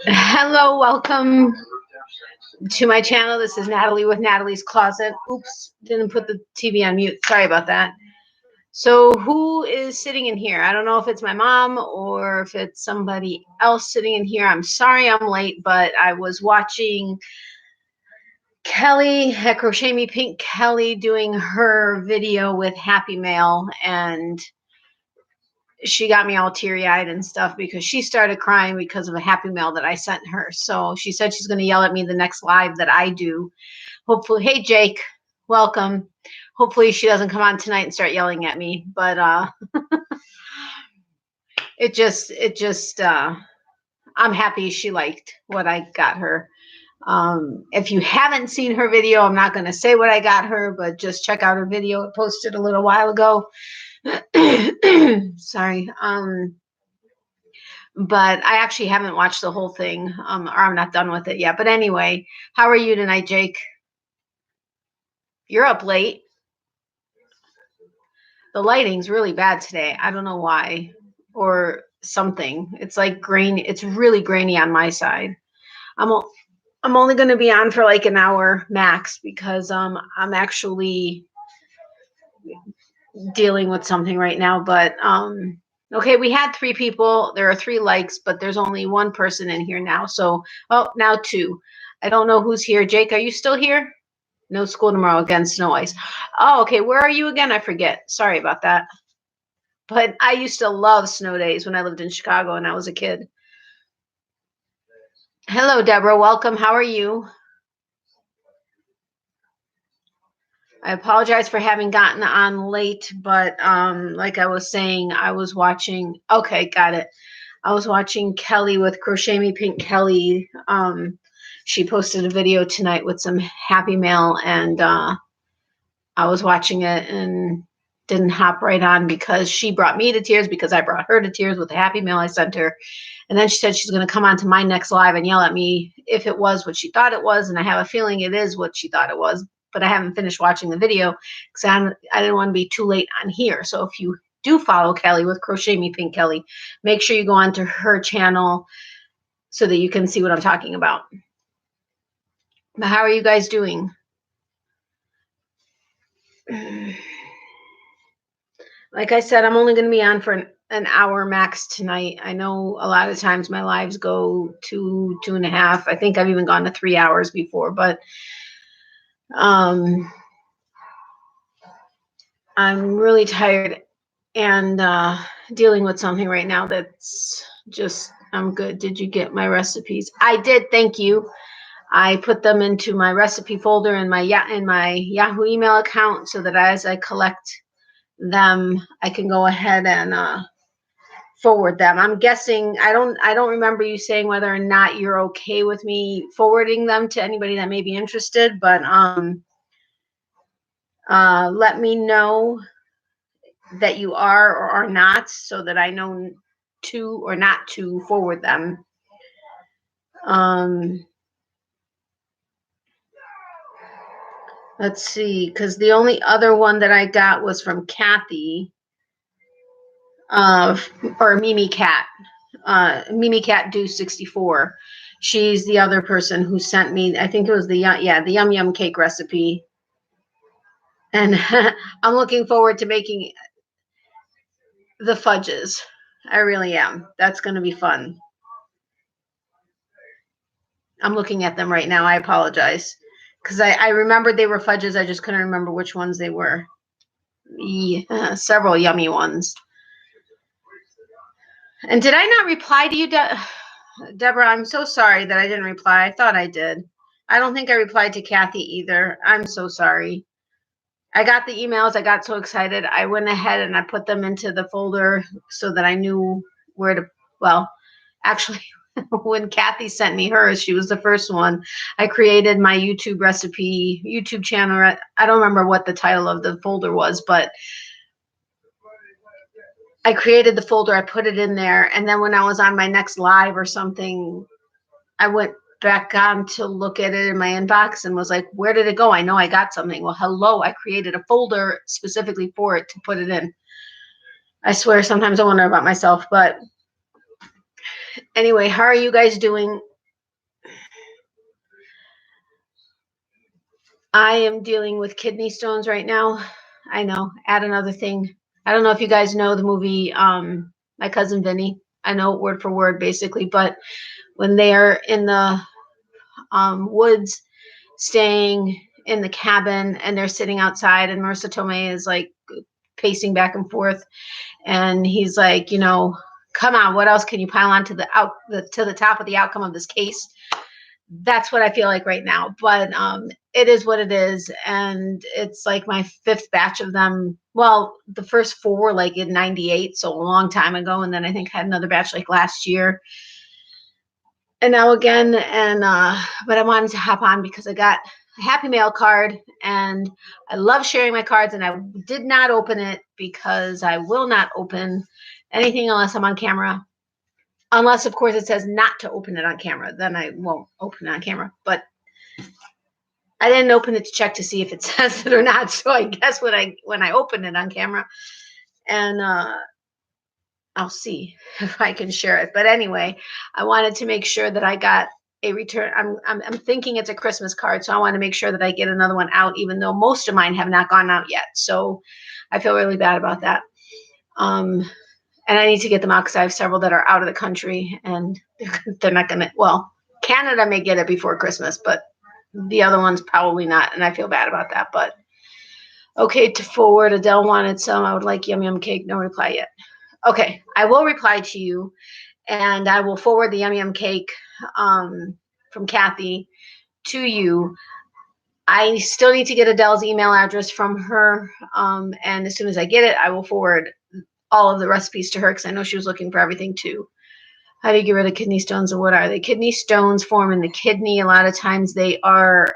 Hello, welcome to my channel. This is Natalie with Natalie's Closet. Oops, didn't put the TV on mute. Sorry about that. So who is sitting in here? I don't know if it's my mom or if it's somebody else sitting in here. I'm sorry I'm late, but I was watching Kelly at Crochet Me Pink Kelly doing her video with Happy Mail, and she got me all teary-eyed and stuff because she started crying because of a Happy Mail that I sent her. So she said she's going to yell at me the next live that I do. Hopefully, hey Jake, welcome. Hopefully she doesn't come on tonight and start yelling at me, but I'm happy she liked what I got her. If you haven't seen her video, I'm not going to say what I got her, but just check out her video. It posted a little while ago. Sorry. But I actually haven't watched the whole thing, or I'm not done with it yet. But anyway, how are you tonight, Jake? You're up late. The lighting's really bad today. I don't know why, or something. It's like grainy. It's really grainy on my side. I'm only going to be on for like an hour max because I'm actually dealing with something right now. But okay, we had 3 people. There are 3 likes, but there's only 1 person in here now. So, oh, now 2. I don't know who's here. Jake, are you still here? No school tomorrow again, snow ice. Oh, okay. Where are you again? I forget. Sorry about that. But I used to love snow days when I lived in Chicago and I was a kid. Hello, Deborah. Welcome. How are you? I apologize for having gotten on late, but like I was saying, I was watching. Okay, got it. I was watching Kelly with Crochet Me Pink Kelly. She posted a video tonight with some Happy Mail, and I was watching it and didn't hop right on because she brought me to tears because I brought her to tears with the Happy Mail I sent her. And then she said she's going to come on to my next live and yell at me if it was what she thought it was, and I have a feeling it is what she thought it was, but I haven't finished watching the video because I didn't want to be too late on here. So if you do follow Kelly with Crochet Me Pink Kelly, make sure you go onto her channel so that you can see what I'm talking about. But how are you guys doing? Like I said, I'm only going to be on for an hour max tonight. I know a lot of times my lives go 2.5. I think I've even gone to 3 hours before, but I'm really tired and dealing with something right now that's just, I'm good. Did you get my recipes? I did. Thank you. I put them into my recipe folder in my Yahoo email account so that as I collect them, I can go ahead and forward them. I'm guessing, I don't remember you saying whether or not you're okay with me forwarding them to anybody that may be interested, but let me know that you are or are not so that I know to or not to forward them. Let's see, because the only other one that I got was from Kathy, or Mimi Cat. Mimi Cat Do 64. She's the other person who sent me, I think it was the Yum Yum cake recipe. And I'm looking forward to making the fudges. I really am. That's going to be fun. I'm looking at them right now. I apologize. Because I remembered they were fudges. I just couldn't remember which ones they were. Yeah, several yummy ones. And did I not reply to you, Deborah? I'm so sorry that I didn't reply. I thought I did. I don't think I replied to Kathy either. I'm so sorry. I got the emails. I got so excited. I went ahead and I put them into the folder so that I knew where to, well, actually, when Kathy sent me hers, she was the first one. I created my YouTube recipe, YouTube channel. I don't remember what the title of the folder was, but I created the folder. I put it in there. And then when I was on my next live or something, I went back on to look at it in my inbox and was like, where did it go? I know I got something. Well, hello, I created a folder specifically for it to put it in. I swear sometimes I wonder about myself. But anyway, how are you guys doing? I am dealing with kidney stones right now. I know, add another thing. I don't know if you guys know the movie My Cousin Vinny. I know it word for word basically, but when they're in the woods staying in the cabin and they're sitting outside and Marissa Tomei is like pacing back and forth and he's like, you know, come on, what else can you pile on to the top of the outcome of this case? That's what I feel like right now. But it is what it is. And it's like my fifth batch of them. Well, the first four were like in 98, so a long time ago. And then I think I had another batch like last year. And now again. And but I wanted to hop on because I got a Happy Mail card and I love sharing my cards. And I did not open it because I will not open anything unless I'm on camera. Unless, of course, it says not to open it on camera. Then I won't open it on camera. But I didn't open it to check to see if it says it or not. So I guess when I open it on camera, and I'll see if I can share it. But anyway, I wanted to make sure that I got a return. I'm thinking it's a Christmas card, so I want to make sure that I get another one out, even though most of mine have not gone out yet. So I feel really bad about that. And I need to get them out because I have several that are out of the country and they're not going to, well, Canada may get it before Christmas, but the other ones probably not. And I feel bad about that. But okay, to forward, Adele wanted some. I would like yum yum cake. No reply yet. Okay, I will reply to you and I will forward the yum yum cake from Kathy to you. I still need to get Adele's email address from her. And as soon as I get it, I will forward all of the recipes to her because I know she was looking for everything too. How do you get rid of kidney stones and what are they? Kidney stones form in the kidney. A lot of times they are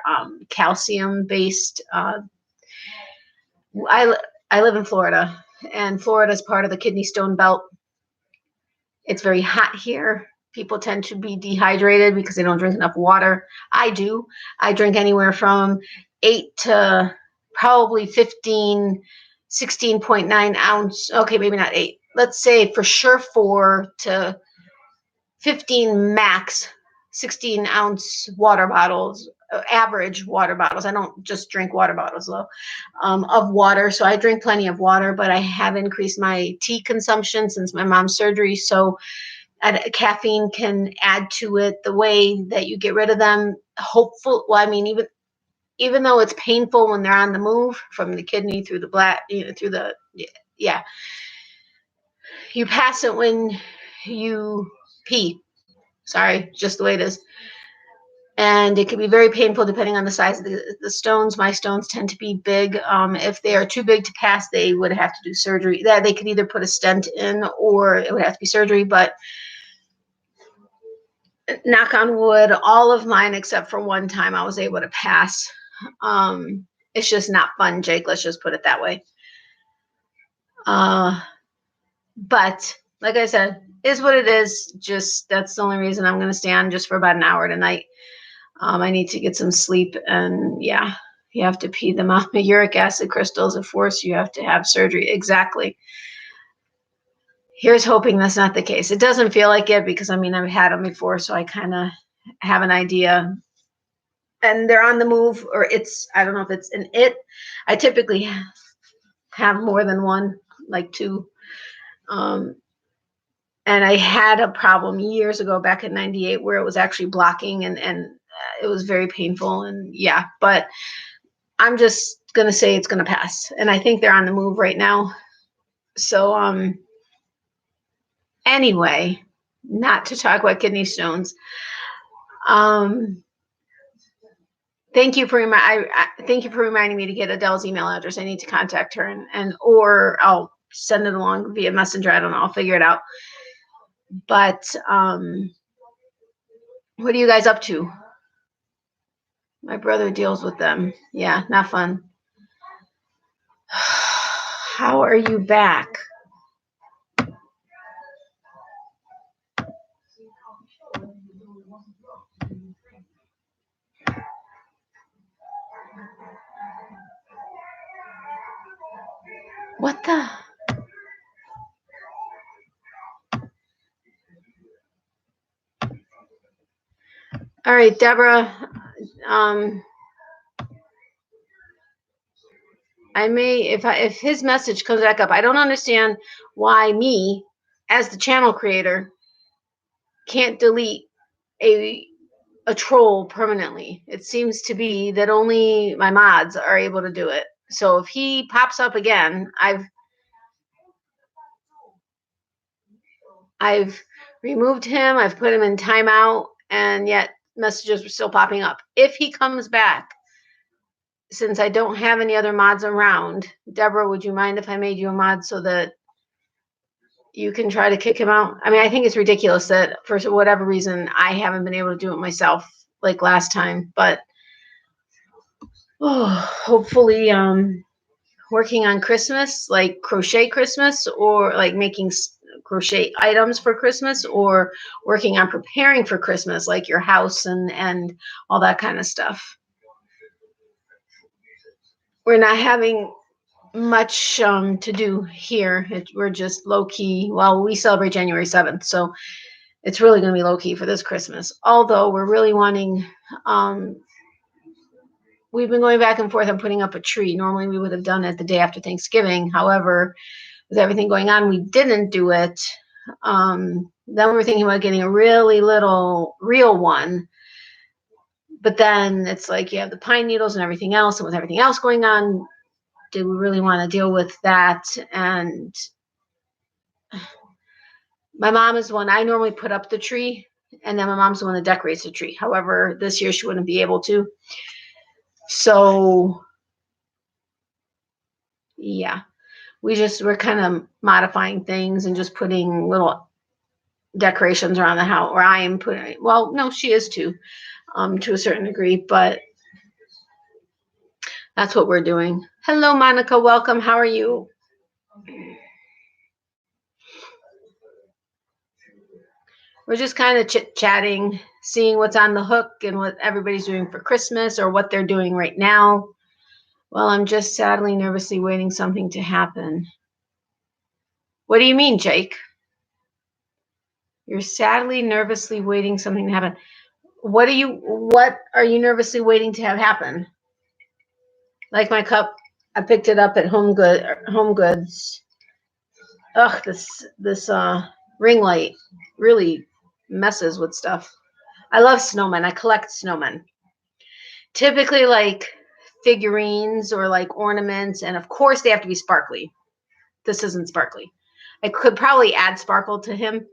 calcium based. I live in Florida and Florida is part of the kidney stone belt. It's very hot here. People tend to be dehydrated because they don't drink enough water. I do. I drink anywhere from 8 to probably 15, 16.9 ounce. Okay, maybe not 8. Let's say for sure 4 to 15 max 16-ounce water bottles, average water bottles. I don't just drink water bottles though, of water. So I drink plenty of water, but I have increased my tea consumption since my mom's surgery. So caffeine can add to it. The way that you get rid of them, hopeful. Well, I mean, even though it's painful when they're on the move from the kidney through the black, through the, yeah, you pass it when you pee. Sorry, just the way it is. And it can be very painful depending on the size of the stones. My stones tend to be big. If they are too big to pass, they would have to do surgery. They could either put a stent in or it would have to be surgery. But knock on wood, all of mine except for one time I was able to pass. It's just not fun, Jake. Let's just put it that way. But like I said, is what it is. Just that's the only reason I'm going to stay on just for about an hour tonight. I need to get some sleep, and yeah, you have to pee them out. Uric acid crystals, of course, you have to have surgery. Exactly. Here's hoping that's not the case. It doesn't feel like it because, I mean, I've had them before, so I kind of have an idea. And they're on the move, or I don't know if it's an it. I typically have more than one, like 2. And I had a problem years ago back in 98 where it was actually blocking and it was very painful. And yeah, but I'm just going to say it's going to pass. And I think they're on the move right now. So anyway, not to talk about kidney stones. Thank you for reminding me to get Adele's email address. I need to contact her or I'll send it along via messenger. I don't know. I'll figure it out. But what are you guys up to? My brother deals with them. Yeah, not fun. How are you back? What the? All right, Deborah. Um, I may if his message comes back up, I don't understand why me, as the channel creator, can't delete a a troll permanently. It seems to be that only my mods are able to do it. So if he pops up again, I've removed him, I've put him in timeout, and yet messages are still popping up. If he comes back, since I don't have any other mods around, Deborah, would you mind if I made you a mod so that you can try to kick him out? I mean, I think it's ridiculous that for whatever reason I haven't been able to do it myself like last time, but hopefully working on Christmas, like crochet Christmas, or like making crochet items for Christmas, or working on preparing for Christmas, like your house and all that kind of stuff. We're not having much to do here. We're just low key. Well, we celebrate January 7th, so it's really going to be low key for this Christmas. Although we're really wanting, we've been going back and forth on putting up a tree. Normally we would have done it the day after Thanksgiving. However, with everything going on, we didn't do it. Then we were thinking about getting a really little real one. But then it's like you have the pine needles and everything else. And with everything else going on, do we really want to deal with that? And my mom is the one, I normally put up the tree, and then my mom's the one that decorates the tree. However, this year she wouldn't be able to. So, yeah, we're kind of modifying things and just putting little decorations around the house, or I am putting, well, no, she is too, to a certain degree, but that's what we're doing. Hello, Monica. Welcome. How are you? We're just kind of chit-chatting, seeing what's on the hook and what everybody's doing for Christmas or what they're doing right now. Well, I'm just sadly, nervously waiting something to happen. What do you mean, Jake? You're sadly, nervously waiting something to happen. What are you nervously waiting to have happen? Like my cup, I picked it up at Home Goods. Ugh, this ring light really messes with stuff. I love snowmen. I collect snowmen. Typically like figurines or like ornaments, and of course they have to be sparkly. This isn't sparkly. I could probably add sparkle to him,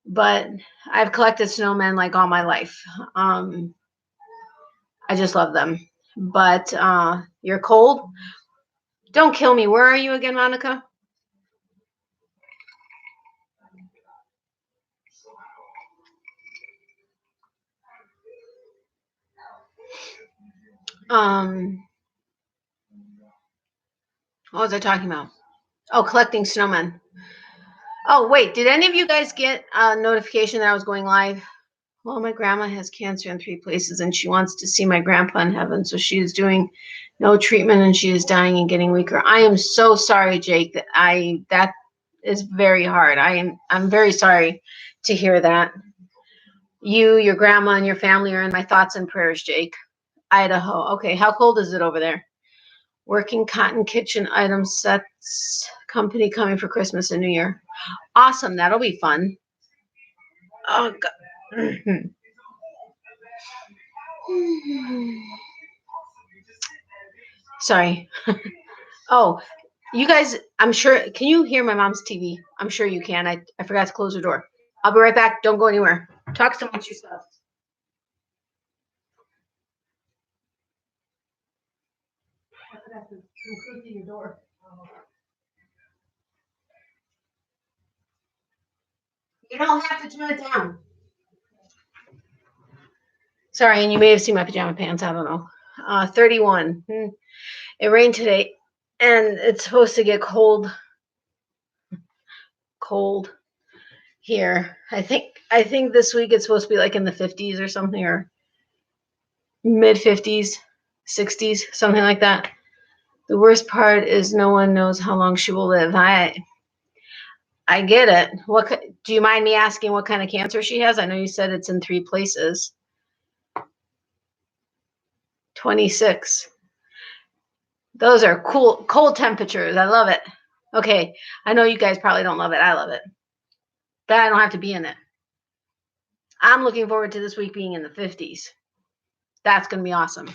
but I've collected snowmen like all my life. I just love them. But you're cold? Don't kill me. Where are you again, Monica? What was I talking about? Oh, collecting snowmen. Oh, wait, did any of you guys get a notification that I was going live? Well, my grandma has cancer in 3 places and she wants to see my grandpa in heaven. So she is doing no treatment and she is dying and getting weaker. I am so sorry, Jake, that is very hard. I'm very sorry to hear that. You, your grandma, and your family are in my thoughts and prayers, Jake. Idaho. Okay, how cold is it over there? Working cotton kitchen item sets company coming for Christmas and New Year. Awesome, that'll be fun. Oh God. Sorry. Oh, you guys, I'm sure, can you hear my mom's TV? I'm sure you can. I forgot to close the door. I'll be right back. Don't go anywhere. Talk so much yourself. I forgot to close your door. You don't have to turn it down. Sorry, and you may have seen my pajama pants. I don't know. 31. It rained today, and it's supposed to get cold here. I think this week it's supposed to be like in the 50s or something, or mid 50s, 60s, something like that. The worst part is no one knows how long she will live. I get it. Do you mind me asking what kind of cancer she has? I know you said it's in 3 places. 26. Those are cool, cold temperatures. I love it. Okay, I know you guys probably don't love it. I love it. But I don't have to be in it. I'm looking forward to this week being in the 50s. That's going to be awesome.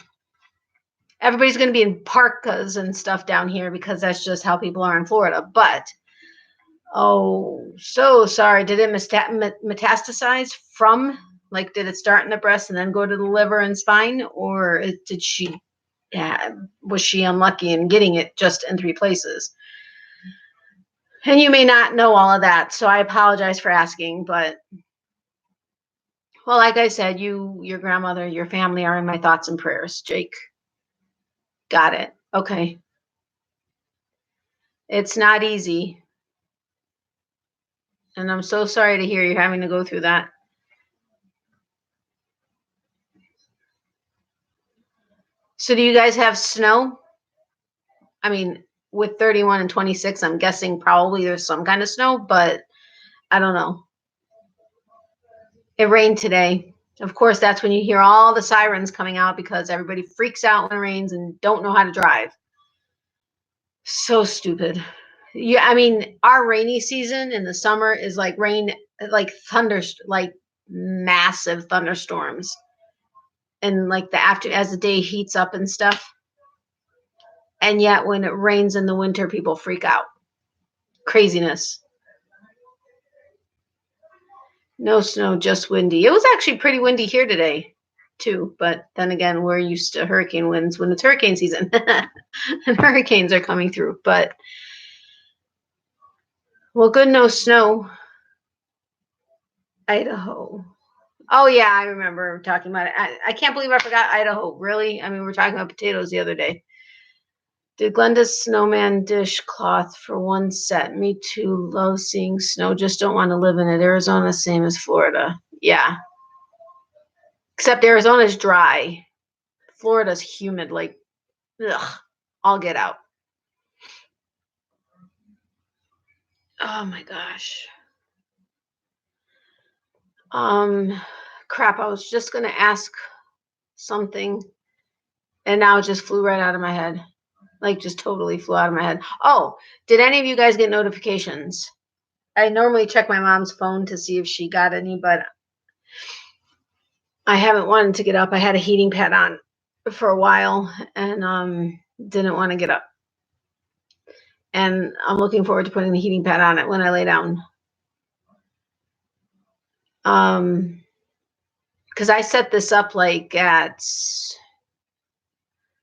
Everybody's going to be in parkas and stuff down here because that's just how people are in Florida. But, oh, so sorry. Did it metastasize from, like, did it start in the breast and then go to the liver and spine? Or did she, was she unlucky in getting it just in 3 places? And you may not know all of that, so I apologize for asking, but, well, like I said, your grandmother, your family are in my thoughts and prayers, Jake. Got it. Okay. It's not easy. And I'm so sorry to hear you're having to go through that. So do you guys have snow? I mean, with 31 and 26, I'm guessing probably there's some kind of snow, but I don't know. It rained today. Of course, that's when you hear all the sirens coming out because everybody freaks out when it rains and don't know how to drive. So stupid. Yeah, I mean, our rainy season in the summer is like rain, like thunder, like massive thunderstorms. And like as the day heats up and stuff. And yet when it rains in the winter, people freak out. Craziness. No snow, just windy. It was actually pretty windy here today, too. But then again, we're used to hurricane winds when it's hurricane season. And hurricanes are coming through. But, well, good, no snow. Idaho. Oh, yeah, I remember talking about it. I can't believe I forgot Idaho. Really? I mean, we were talking about potatoes the other day. Did Glenda's snowman dishcloth for one set. Me too. Love seeing snow. Just don't want to live in it. Arizona, same as Florida. Yeah. Except Arizona's dry. Florida's humid. Like, ugh. I'll get out. Oh my gosh. Crap. I was just going to ask something. And now it just flew right out of my head. Like, just totally flew out of my head. Oh, did any of you guys get notifications? I normally check my mom's phone to see if she got any, but I haven't wanted to get up. I had a heating pad on for a while and didn't want to get up. And I'm looking forward to putting the heating pad on it when I lay down. Because I set this up like at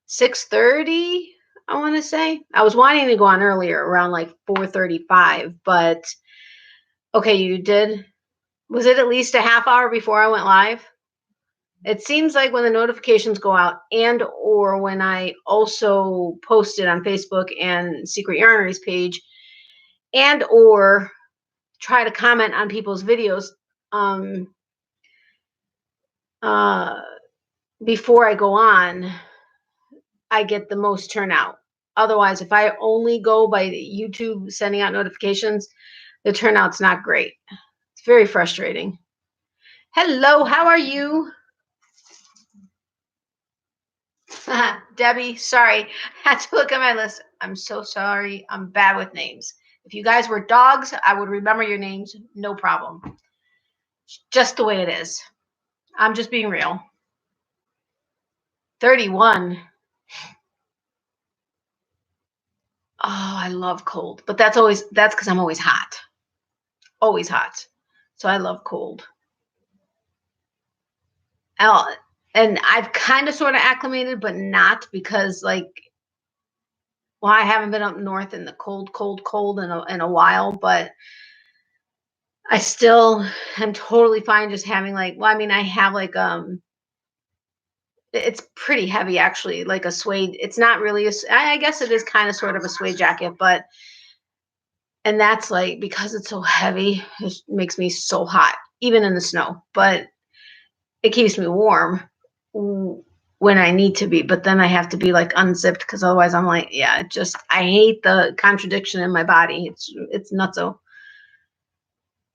6:30, I want to say. I was wanting to go on earlier, around like 4:35, but okay, you did. Was it at least a half hour before I went live? It seems like when the notifications go out and or when I also post it on Facebook and Secret Yarnery's page and or try to comment on people's videos before I go on, I get the most turnout. Otherwise, if I only go by YouTube sending out notifications, the turnout's not great. It's very frustrating. Hello, how are you? Debbie, sorry. Had to look at my list. I'm so sorry. I'm bad with names. If you guys were dogs, I would remember your names. No problem. Just the way it is. I'm just being real. 31. Oh, I love cold. But that's because I'm always hot. Always hot. So I love cold. And I've kind of sort of acclimated, but not because like, well, I haven't been up north in the cold in a while, but I still am totally fine just having like, well, I mean, I have like, it's pretty heavy actually, like a suede. It's not really, I guess it is kind of sort of a suede jacket, but, and that's like, because it's so heavy, it makes me so hot, even in the snow, but it keeps me warm when I need to be, but then I have to be like unzipped because otherwise I'm like, yeah, I hate the contradiction in my body. It's nutso.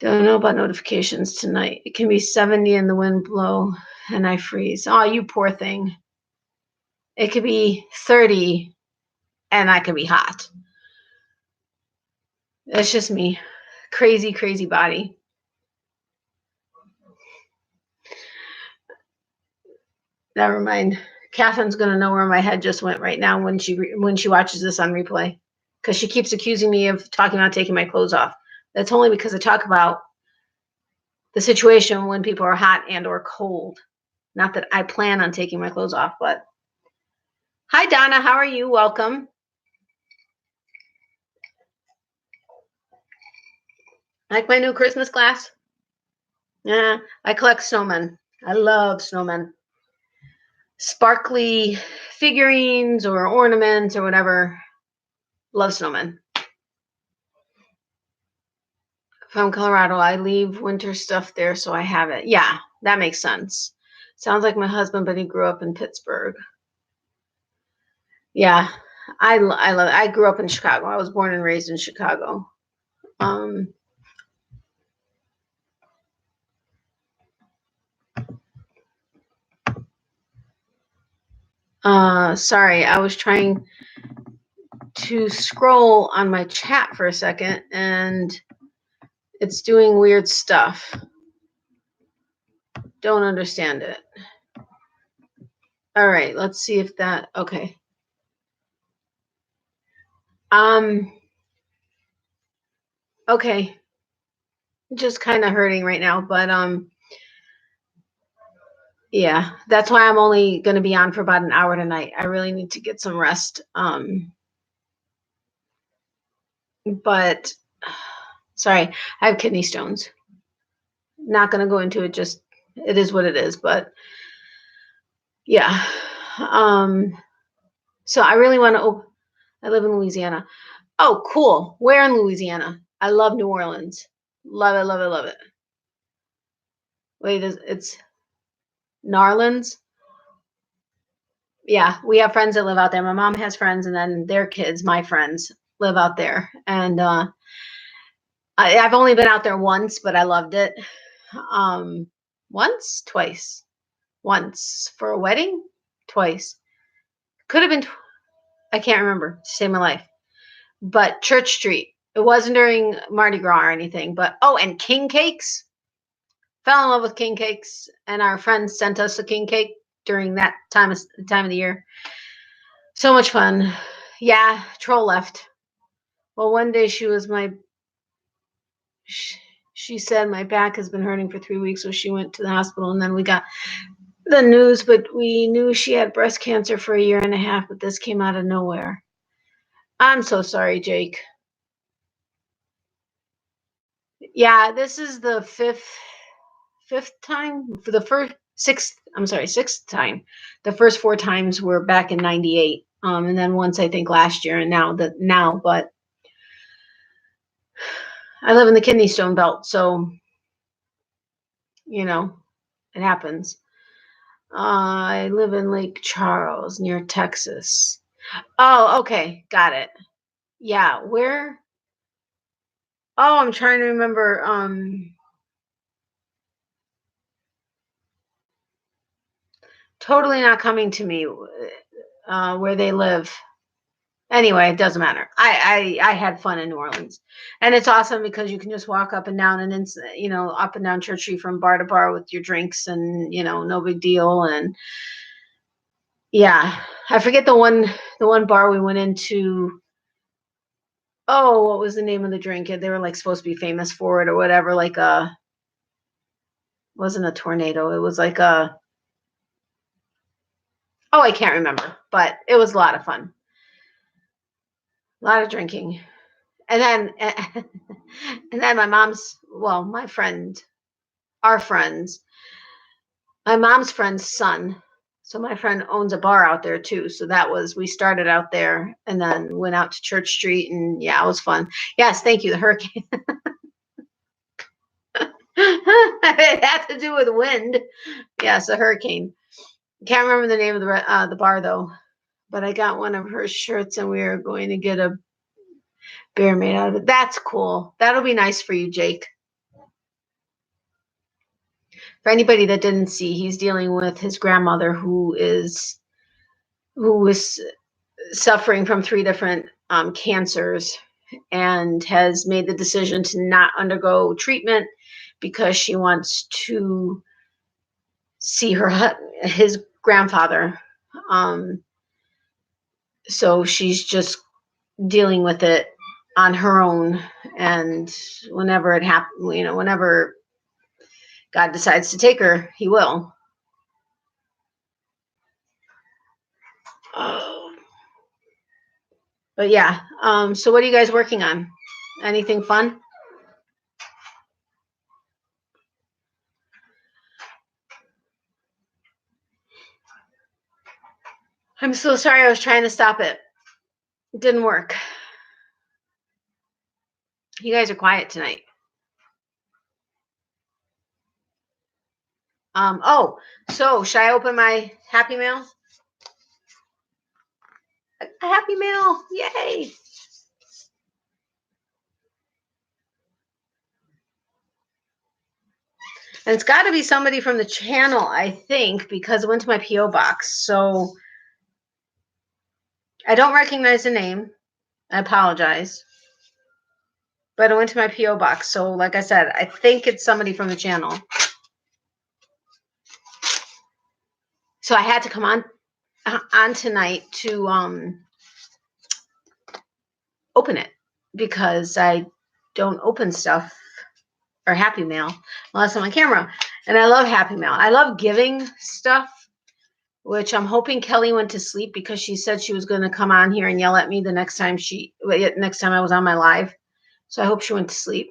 Don't know about notifications tonight. It can be 70 and the wind blow and I freeze. Oh, you poor thing. It could be 30 and I could be hot. That's just me. Crazy, crazy body. Never mind. Catherine's going to know where my head just went right now when she watches this on replay, because she keeps accusing me of talking about taking my clothes off. That's only because I talk about the situation when people are hot and or cold. Not that I plan on taking my clothes off, but hi, Donna. How are you? Welcome. Like my new Christmas glass? Yeah, I collect snowmen. I love snowmen. Sparkly figurines or ornaments or whatever. Love snowmen. From Colorado, I leave winter stuff there, so I have it. Yeah, that makes sense. Sounds like my husband, but he grew up in Pittsburgh. Yeah, I love it. I grew up in Chicago. I was born and raised in Chicago. Sorry, I was trying to scroll on my chat for a second, and it's doing weird stuff. Don't understand it. All right, let's see if that, okay. Okay. Just kind of hurting right now, but yeah, that's why I'm only going to be on for about an hour tonight. I really need to get some rest. But sorry, I have kidney stones. Not going to go into it, just it is what it is, but yeah. So I really want to I live in Louisiana. Oh, cool. Where in Louisiana? I love New Orleans. Love it, love it, love it. Wait, it's Narlands? Yeah, we have friends that live out there. My mom has friends, and then their kids, my friends, live out there. And I've only been out there once, but I loved it. Once, twice, once for a wedding, twice. Could have been, I can't remember to save my life. But Church Street. It wasn't during Mardi Gras or anything. But and king cakes. Fell in love with king cakes, and our friends sent us a king cake during that time of the year. So much fun. Yeah, Troll left. Well, one day she said my back has been hurting for 3 weeks, so she went to the hospital, and then we got the news, but we knew she had breast cancer for a year and a half, but this came out of nowhere. I'm so sorry, Jake. Yeah, this is the fifth time for the sixth time. The first 4 times were back in 98. And then once I think last year, and now, but I live in the kidney stone belt, so it happens. I live in Lake Charles near Texas. Oh, okay, got it. Yeah, where? Oh, I'm trying to remember. Totally not coming to me where they live. Anyway, it doesn't matter. I had fun in New Orleans, and it's awesome because you can just walk up and down up and down Church Street from bar to bar with your drinks, and no big deal. And yeah, I forget the one bar we went into. Oh, what was the name of the drink? They were like supposed to be famous for it or whatever. Like wasn't a tornado. It was like I can't remember, but it was a lot of fun. A lot of drinking. And then my my mom's friend's son. So my friend owns a bar out there too. So we started out there and then went out to Church Street, and yeah, it was fun. Yes, thank you. The hurricane. It had to do with wind. Yes, a hurricane. Can't remember the name of the bar though, but I got one of her shirts, and we are going to get a bear made out of it. That's cool. That'll be nice for you, Jake. For anybody that didn't see, he's dealing with his grandmother, who is who was suffering from 3 different cancers and has made the decision to not undergo treatment because she wants to see his grandfather. So she's just dealing with it on her own, and whenever it happens, whenever God decides to take her, he will. But yeah, so what are you guys working on? Anything fun? I'm so sorry. I was trying to stop it. It didn't work. You guys are quiet tonight. Oh, so should I open my Happy Mail? A Happy Mail. Yay. And it's got to be somebody from the channel, I think, because it went to my P.O. box. So I don't recognize the name. I apologize. But it went to my P.O. box. So like I said, I think it's somebody from the channel. So I had to come on tonight to open it because I don't open stuff or Happy Mail unless I'm on camera. And I love Happy Mail. I love giving stuff, which I'm hoping Kelly went to sleep because she said she was going to come on here and yell at me the next time I was on my live. So I hope she went to sleep.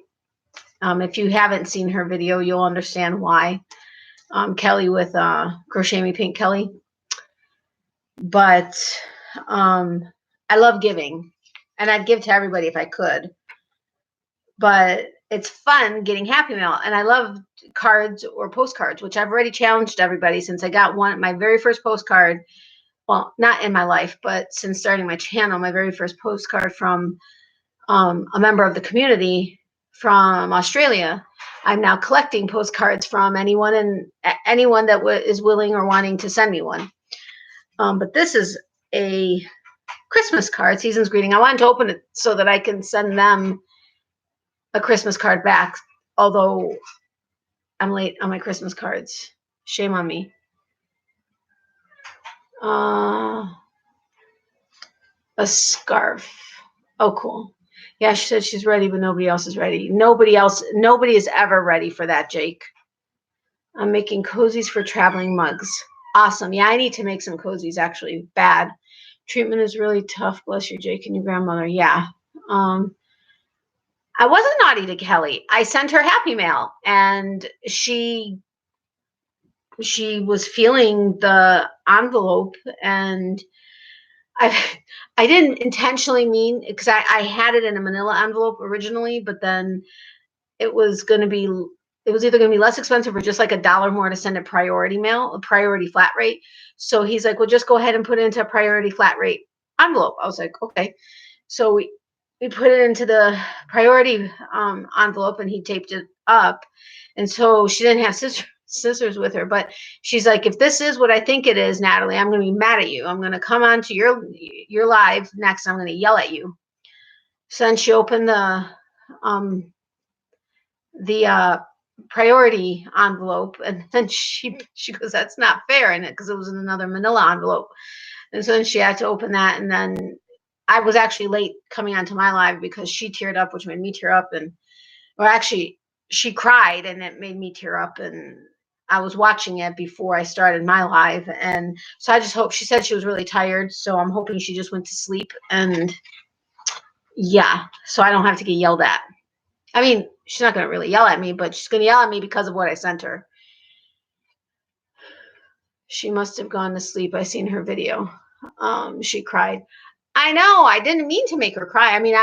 If you haven't seen her video, you'll understand why. Kelly with Crochet Me Pink Kelly. But I love giving, and I'd give to everybody if I could. But it's fun getting Happy Mail, and I love cards or postcards, which I've already challenged everybody since I got my very first postcard. Well, not in my life, but since starting my channel, my very first postcard from a member of the community from Australia. I'm now collecting postcards from anyone that is willing or wanting to send me one. But this is a Christmas card, season's greeting. I wanted to open it so that I can send them a Christmas card back, although I'm late on my Christmas cards. Shame on me. A scarf. Oh, cool. Yeah, she said she's ready, but nobody else is ready. Nobody is ever ready for that, Jake. I'm making cozies for traveling mugs. Awesome. Yeah, I need to make some cozies, actually. Bad. Treatment is really tough. Bless you, Jake, and your grandmother. Yeah. I wasn't naughty to Kelly. I sent her Happy Mail, and she was feeling the envelope, and I didn't intentionally mean, because I had it in a manila envelope originally, but then it was either going to be less expensive or just like $1 more to send a priority flat rate. So he's like, well, just go ahead and put it into a priority flat rate envelope. I was like, okay. So we put it into the priority envelope, and he taped it up. And so she didn't have scissors with her, but she's like, if this is what I think it is, Natalie, I'm going to be mad at you. I'm going to come on to your live next. I'm going to yell at you. So then she opened the priority envelope, and then she goes, that's not fair in it, because it was in another manila envelope. And so then she had to open that, and then I was actually late coming onto my live because she teared up, which made me tear up, actually she cried, and it made me tear up, and I was watching it before I started my live. And so I just hope, she said she was really tired, so I'm hoping she just went to sleep, and yeah, so I don't have to get yelled at. I mean, she's not going to really yell at me, but she's going to yell at me because of what I sent her. She must have gone to sleep. I seen her video. She cried. I know. I didn't mean to make her cry. I mean,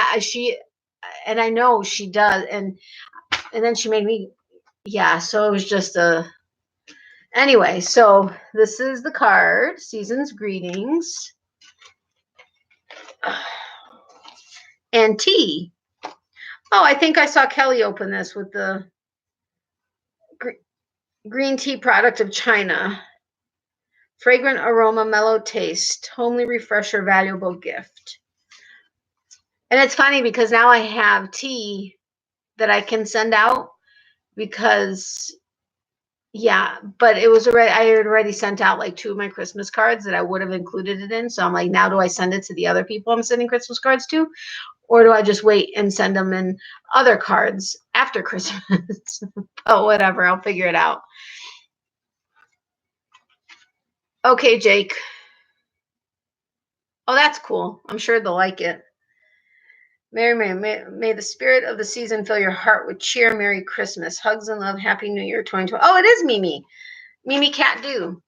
and I know she does. And then she made me, yeah. So it was just anyway. So this is the card, Season's Greetings. And tea. Oh, I think I saw Kelly open this with the green tea product of China. Fragrant aroma, mellow taste, homely refresher, valuable gift. And it's funny because now I have tea that I can send out because, yeah, but it was already, I had already sent out like 2 of my Christmas cards that I would have included it in. So I'm like, now do I send it to the other people I'm sending Christmas cards to? Or do I just wait and send them in other cards after Christmas? Oh, whatever. I'll figure it out. Okay, Jake. Oh, that's cool. I'm sure they'll like it. May the spirit of the season fill your heart with cheer. Merry Christmas. Hugs and love. Happy New Year 2020. Oh, it is Mimi. Mimi Cat Do.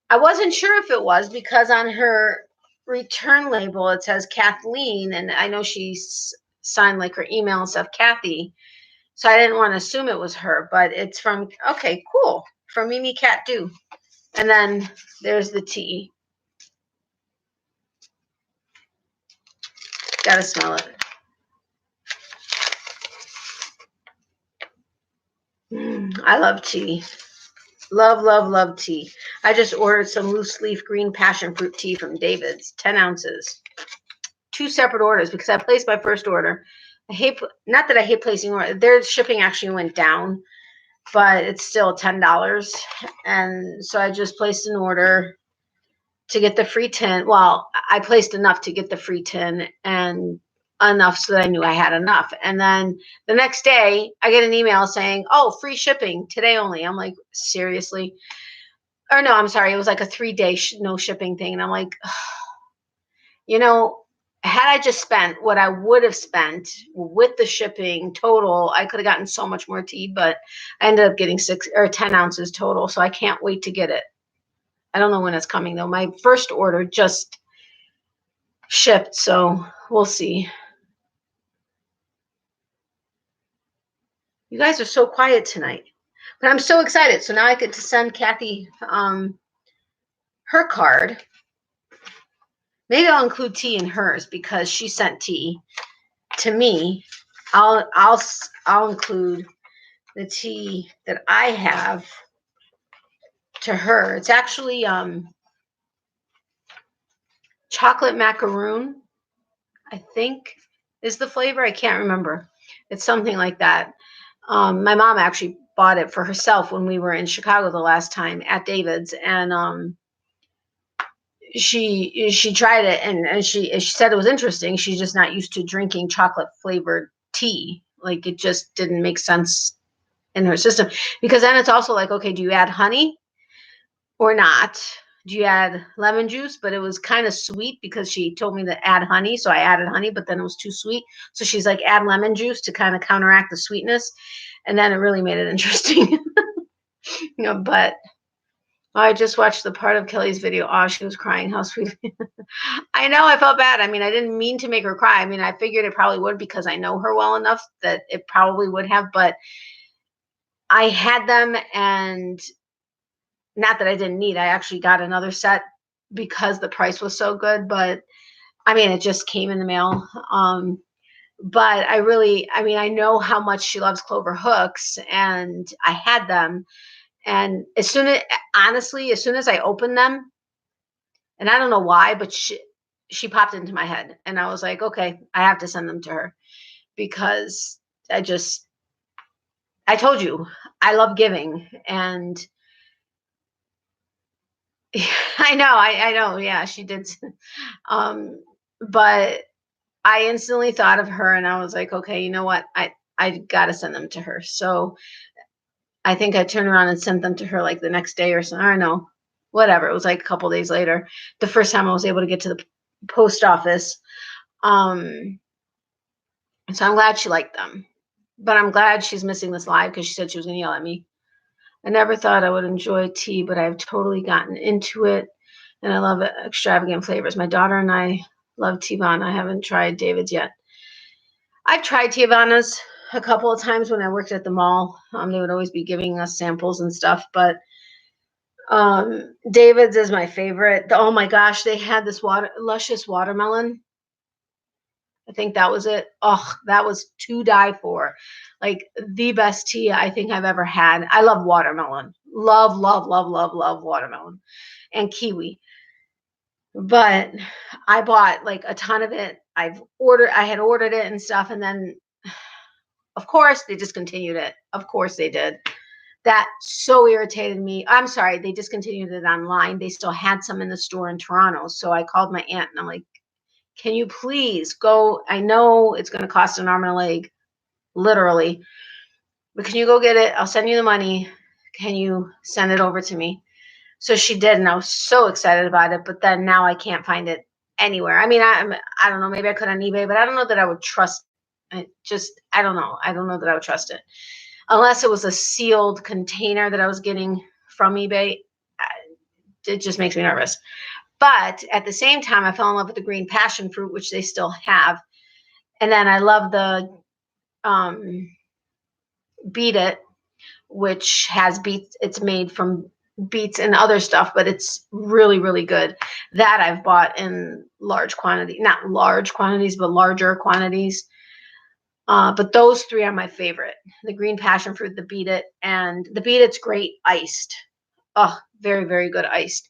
I wasn't sure if it was because on her return label it says Kathleen, and I know she's signed like her email and stuff, Kathy. So I didn't want to assume it was her, but it's from, okay, cool. From Mimi Cat Do. And then there's the tea. Gotta smell it. I love tea. Love, love, love tea. I just ordered some loose leaf green passion fruit tea from David's, 10 ounces. 2 separate orders because I placed my first order. I hate, not that I hate placing orders. Their shipping actually went down, but it's still $10. And so I just placed an order to get the free tin. Well, I placed enough to get the free tin and enough so that I knew I had enough. And then the next day I get an email saying, oh, free shipping today only. I'm like, seriously? Or no, I'm sorry. It was like a 3-day no shipping thing. And I'm like, you know, had I just spent what I would have spent with the shipping total, I could have gotten so much more tea, but I ended up getting 6 or 10 ounces total. So I can't wait to get it. I don't know when it's coming though. My first order just shipped, so we'll see. You guys are so quiet tonight, but I'm so excited. So now I get to send Kathy her card. Maybe I'll include tea in hers because she sent tea to me. I'll include the tea that I have to her. It's actually chocolate macaroon, I think is the flavor. I can't remember. It's something like that. My mom actually bought it for herself when we were in Chicago the last time at David's, and she tried it and she said it was interesting. She's just not used to drinking chocolate flavored tea. Like it just didn't make sense in her system. Because then it's also like, okay, do you add honey or not? Do you add lemon juice? But it was kind of sweet because she told me to add honey. So I added honey, but then it was too sweet. So she's like, add lemon juice to kind of counteract the sweetness. And then it really made it interesting. But I just watched the part of Kelly's video. Oh, she was crying. How sweet. I know, I felt bad. I mean, I didn't mean to make her cry. I mean, I figured it probably would because I know her well enough that it probably would have. But I had them, and not that I didn't need. I actually got another set because the price was so good. But I mean, it just came in the mail. But I know how much she loves clover hooks, and I had them. And honestly, as soon as I opened them, and I don't know why, but she popped into my head, and I was like, okay, I have to send them to her because I told you I love giving, and I know, yeah, she did. But I instantly thought of her, and I was like, okay, you know what, I gotta send them to her. So I think I turned around and sent them to her like the next day or something. I don't know, whatever. It was like a couple days later. The first time I was able to get to the post office. So I'm glad she liked them. But I'm glad she's missing this live because she said she was going to yell at me. I never thought I would enjoy tea, but I've totally gotten into it. And I love extravagant flavors. My daughter and I love Teavana. I haven't tried David's yet. I've tried Teavana's a couple of times when I worked at the mall. They would always be giving us samples and stuff, but David's is my favorite. Oh my gosh, they had this luscious watermelon. I think that was it. Oh, that was to die for. Like the best tea I think I've ever had. I love watermelon. Love, love, love, love, love watermelon and kiwi. But I bought like a ton of it. I had ordered it and stuff, and then of course they discontinued it. Of course they did. That so irritated me. I'm sorry, they discontinued it online. They still had some in the store in Toronto. So I called my aunt and I'm like, can you please go? I know it's going to cost an arm and a leg, literally, but can you go get it? I'll send you the money. Can you send it over to me? So she did, and I was so excited about it. But then now I can't find it anywhere. I mean, I don't know. Maybe I could on eBay, but I don't know that I would trust it. I don't know. I don't know that I would trust it unless it was a sealed container that I was getting from eBay. It just makes me nervous. But at the same time, I fell in love with the green passion fruit, which they still have. And then I love the Beat It, which has beets. It's made from beets and other stuff, but it's really, really good. That I've bought in large quantity, not large quantities, but larger quantities. But those three are my favorite. The green passion fruit, the Beat It, and the Beat It's great iced. Oh, very, very good iced.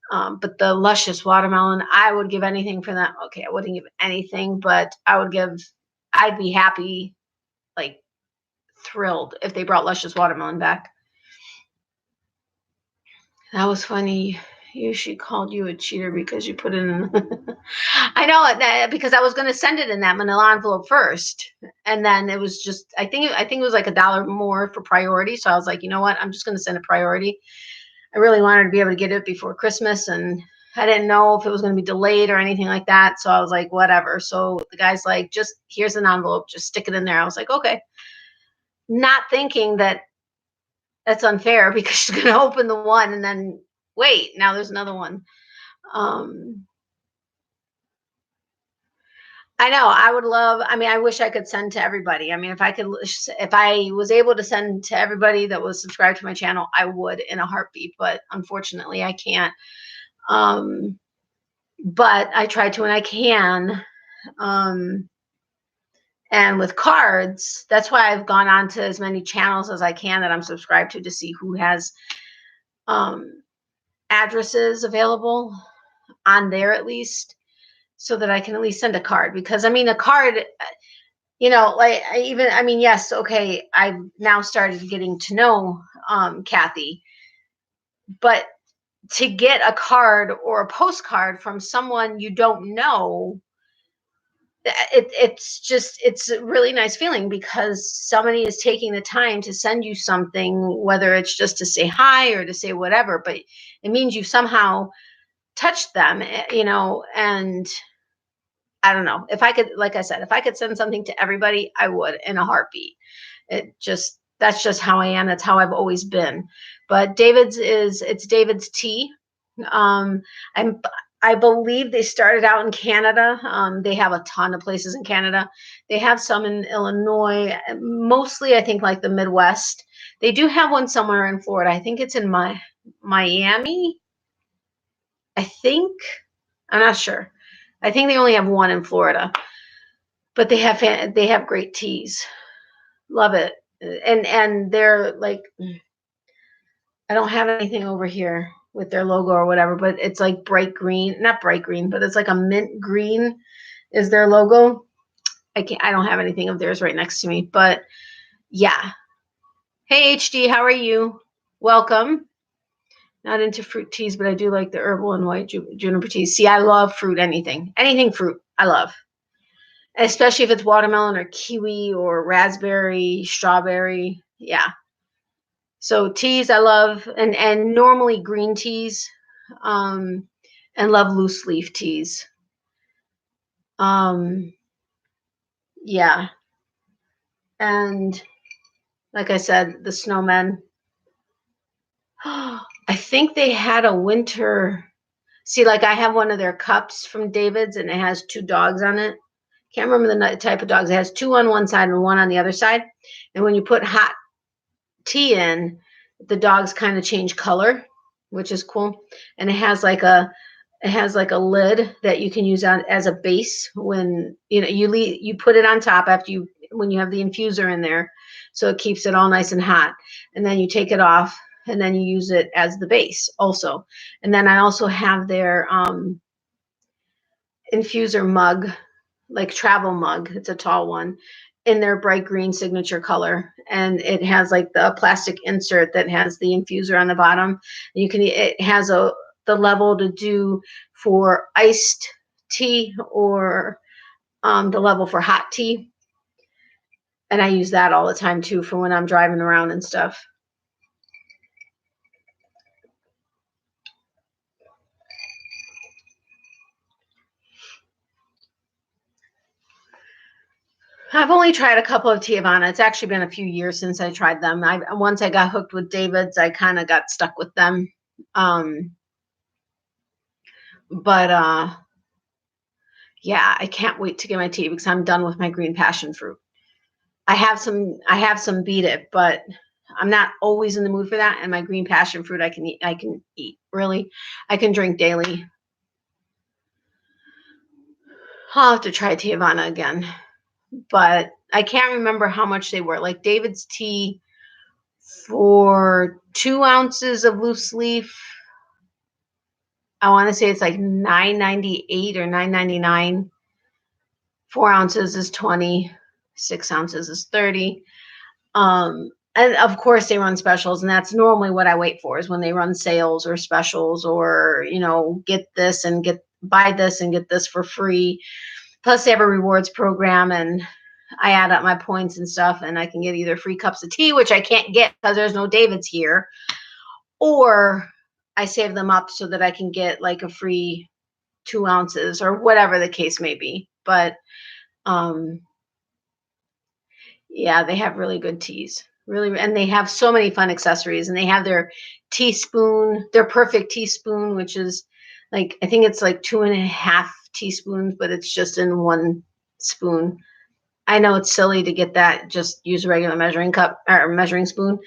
But the luscious watermelon, I would give anything for that. Okay, I wouldn't give anything, but I'd be happy, like thrilled if they brought luscious watermelon back. That was funny. She called you a cheater because you put it in. I know that because I was going to send it in that manila envelope first, and then it was just I think it was like $1 more for priority. So I was like, you know what? I'm just going to send a priority. I really wanted to be able to get it before Christmas, and I didn't know if it was going to be delayed or anything like that. So I was like, whatever. So the guy's like, just here's an envelope, just stick it in there. I was like, okay. Not thinking that that's unfair because she's going to open the one and then wait, now there's another one. I know I would love, I mean, I wish I could send to everybody. I mean, if I was able to send to everybody that was subscribed to my channel, I would in a heartbeat, but unfortunately I can't. But I try to when I can. And with cards, that's why I've gone on to as many channels as I can that I'm subscribed to see who has addresses available on there at least, so that I can at least send a card. Because I mean, a card, like yes, okay, I've now started getting to know Kathy, but to get a card or a postcard from someone you don't know, it's a really nice feeling because somebody is taking the time to send you something, whether it's just to say hi or to say whatever, but it means you somehow touched them, and I don't know. If I could, like I said, if I could send something to everybody, I would in a heartbeat. That's just how I am. That's how I've always been. But it's David's Tea. I believe they started out in Canada. They have a ton of places in Canada. They have some in Illinois, mostly I think like the Midwest. They do have one somewhere in Florida. I think it's in Miami. I think. I'm not sure. I think they only have one in Florida, but they have great teas. Love it. And they're like, I don't have anything over here with their logo or whatever, but it's like bright green, not bright green, but it's like a mint green is their logo. I don't have anything of theirs right next to me, but yeah. Hey HD, how are you? Welcome. Not into fruit teas, but I do like the herbal and white juniper teas. See, I love fruit, anything fruit, I love. Especially if it's watermelon or kiwi or raspberry, strawberry. Yeah. So teas I love, and normally green teas, and love loose leaf teas. Yeah. And like I said, the snowmen. I think they had a winter. See, like I have one of their cups from David's and it has 2 dogs on it. Can't remember the type of dogs. It has 2 on one side and 1 on the other side. And when you put hot tea in, the dogs kind of change color, which is cool. And it has like a lid that you can use as a base when you put it on top when you have the infuser in there, so it keeps it all nice and hot. And then you take it off and then you use it as the base also. And then I also have their infuser mug, like travel mug. It's a tall one in their bright green signature color, and it has like the plastic insert that has the infuser on the bottom. It has the level to do for iced tea or the level for hot tea. And I use that all the time too for when I'm driving around and stuff. I've only tried a couple of Teavana. It's actually been a few years since I tried them. Once I got hooked with David's, I kind of got stuck with them. Yeah, I can't wait to get my tea because I'm done with my green passion fruit. I have some beat it, but I'm not always in the mood for that. And my green passion fruit I can eat. Really. I can drink daily. I'll have to try Teavana again. But I can't remember how much they were. Like David's tea for 2 ounces of loose leaf, I want to say it's like $9.98 or $9.99. 4 ounces is 20, 6 ounces is 30. And of course they run specials, and that's normally what I wait for, is when they run sales or specials, or get this and buy this and get this for free. Plus they have a rewards program, and I add up my points and stuff, and I can get either free cups of tea, which I can't get because there's no David's here, or I save them up so that I can get like a free 2 ounces or whatever the case may be. But yeah, they have really good teas, really, and they have so many fun accessories. And they have their teaspoon, their perfect teaspoon, which is like, I think it's like 2.5 teaspoons, but it's just in 1 spoon. I know it's silly to get that, just use a regular measuring cup or measuring spoon.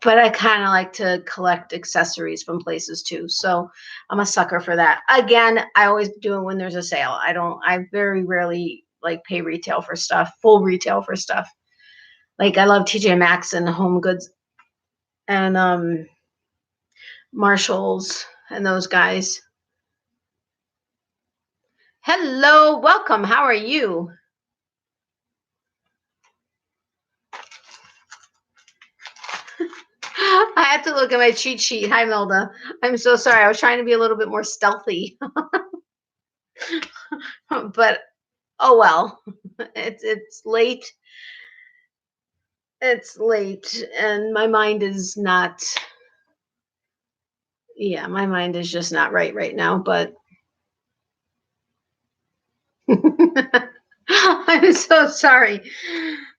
But I kind of like to collect accessories from places too. So I'm a sucker for that. Again, I always do it when there's a sale. I very rarely like pay retail for stuff, full retail for stuff. Like I love TJ Maxx and Home Goods and Marshalls and those guys. Hello, welcome. How are you? I had to look at my cheat sheet. Hi, Milda. I'm so sorry. I was trying to be a little bit more stealthy. But oh well. It's late. It's late, and my mind is not. Yeah, my mind is just not right now. But I'm so sorry.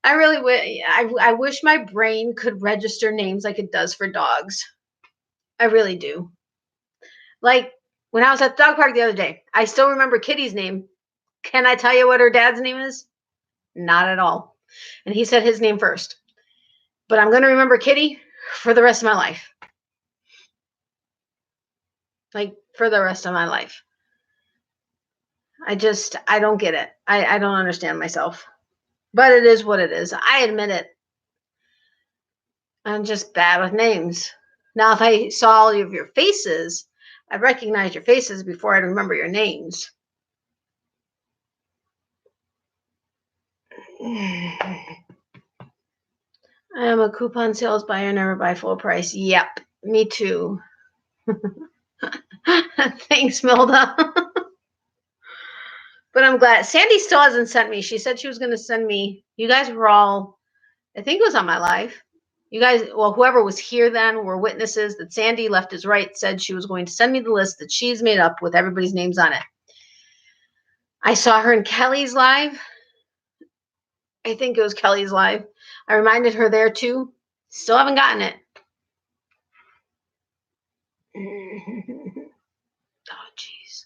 I really wish. I wish my brain could register names like it does for dogs. I really do. Like when I was at the dog park the other day, I still remember Kitty's name. Can I tell you what her dad's name is? Not at all. And he said his name first. But I'm going to remember Kitty for the rest of my life. Like for the rest of my life. I don't get it. I don't understand myself. But it is what it is. I admit it. I'm just bad with names. Now, if I saw all of your faces, I'd recognize your faces before I'd remember your names. I am a coupon sales buyer, never buy full price. Yep, me too. Thanks, Milda. But I'm glad. Sandy still hasn't sent me. She said she was going to send me. You guys were all, I think it was on my live. You guys, well, whoever was here then were witnesses that Sandy, left is right, said she was going to send me the list that she's made up with everybody's names on it. I saw her in Kelly's live. I think it was Kelly's live. I reminded her there too. Still haven't gotten it. Oh, jeez.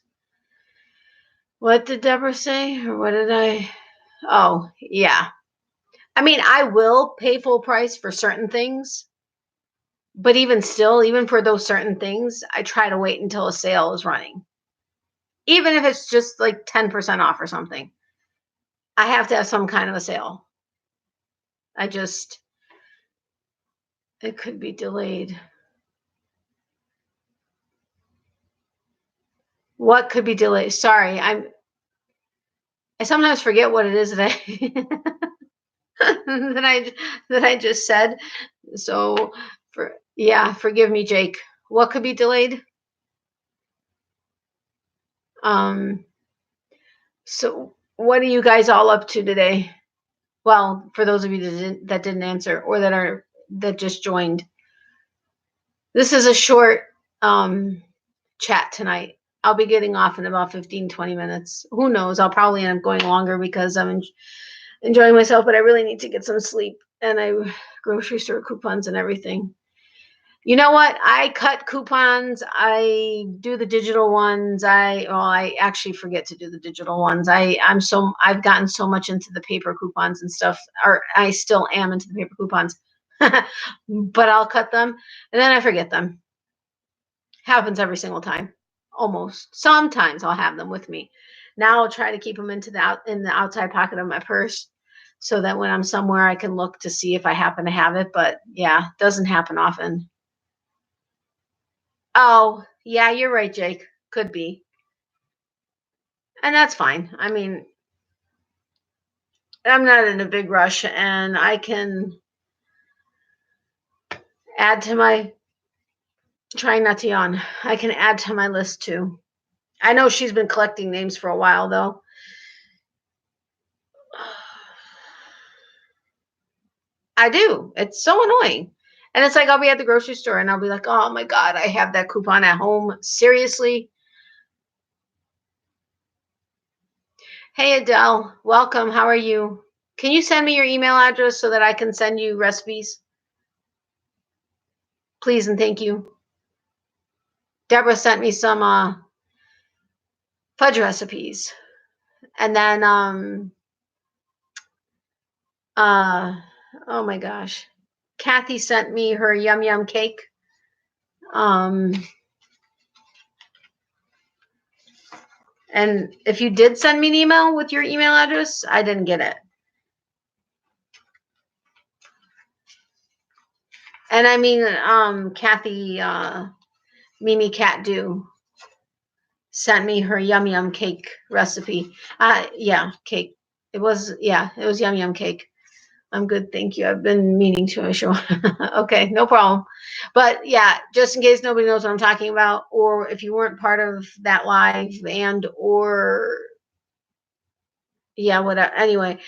What did Deborah say? Or what did I? Oh, yeah. I mean, I will pay full price for certain things. But even still, even for those certain things, I try to wait until a sale is running. Even if it's just like 10% off or something. I have to have some kind of a sale. It could be delayed. What could be delayed? Sorry, I sometimes forget what it is that that I just said. So forgive me, Jake. What could be delayed? So what are you guys all up to today? Well, for those of you that didn't answer or that just joined, this is a short chat tonight. I'll be getting off in about 15-20 minutes. Who knows? I'll probably end up going longer because I'm enjoying myself, but I really need to get some sleep, and I grocery store coupons and everything. You know what? I cut coupons. I do the digital ones. I actually forget to do the digital ones. I've gotten so much into the paper coupons and stuff, or I still am into the paper coupons, but I'll cut them and then I forget them. Happens every single time, almost. Sometimes I'll have them with me. Now I'll try to keep them in the outside pocket of my purse, so that when I'm somewhere I can look to see if I happen to have it. But yeah, doesn't happen often. Oh, yeah, you're right, Jake. Could be. And that's fine. I mean, I'm not in a big rush, and I can add to my trying not to yawn. I can add to my list too. I know she's been collecting names for a while though. I do. It's so annoying. And it's like I'll be at the grocery store and I'll be like, oh my God, I have that coupon at home. Seriously? Hey Adele, welcome. How are you? Can you send me your email address so that I can send you recipes? Please and thank you. Deborah sent me some fudge recipes. And then oh my gosh. Kathy sent me her yum yum cake. And if you did send me an email with your email address, I didn't get it. And I mean, Kathy, Mimi Cat Do sent me her yum yum cake recipe. Yeah, cake. It was yum yum cake. I'm good, thank you. I've been meaning to show. Okay, no problem. But yeah, just in case nobody knows what I'm talking about, or if you weren't part of that live whatever. Anyway,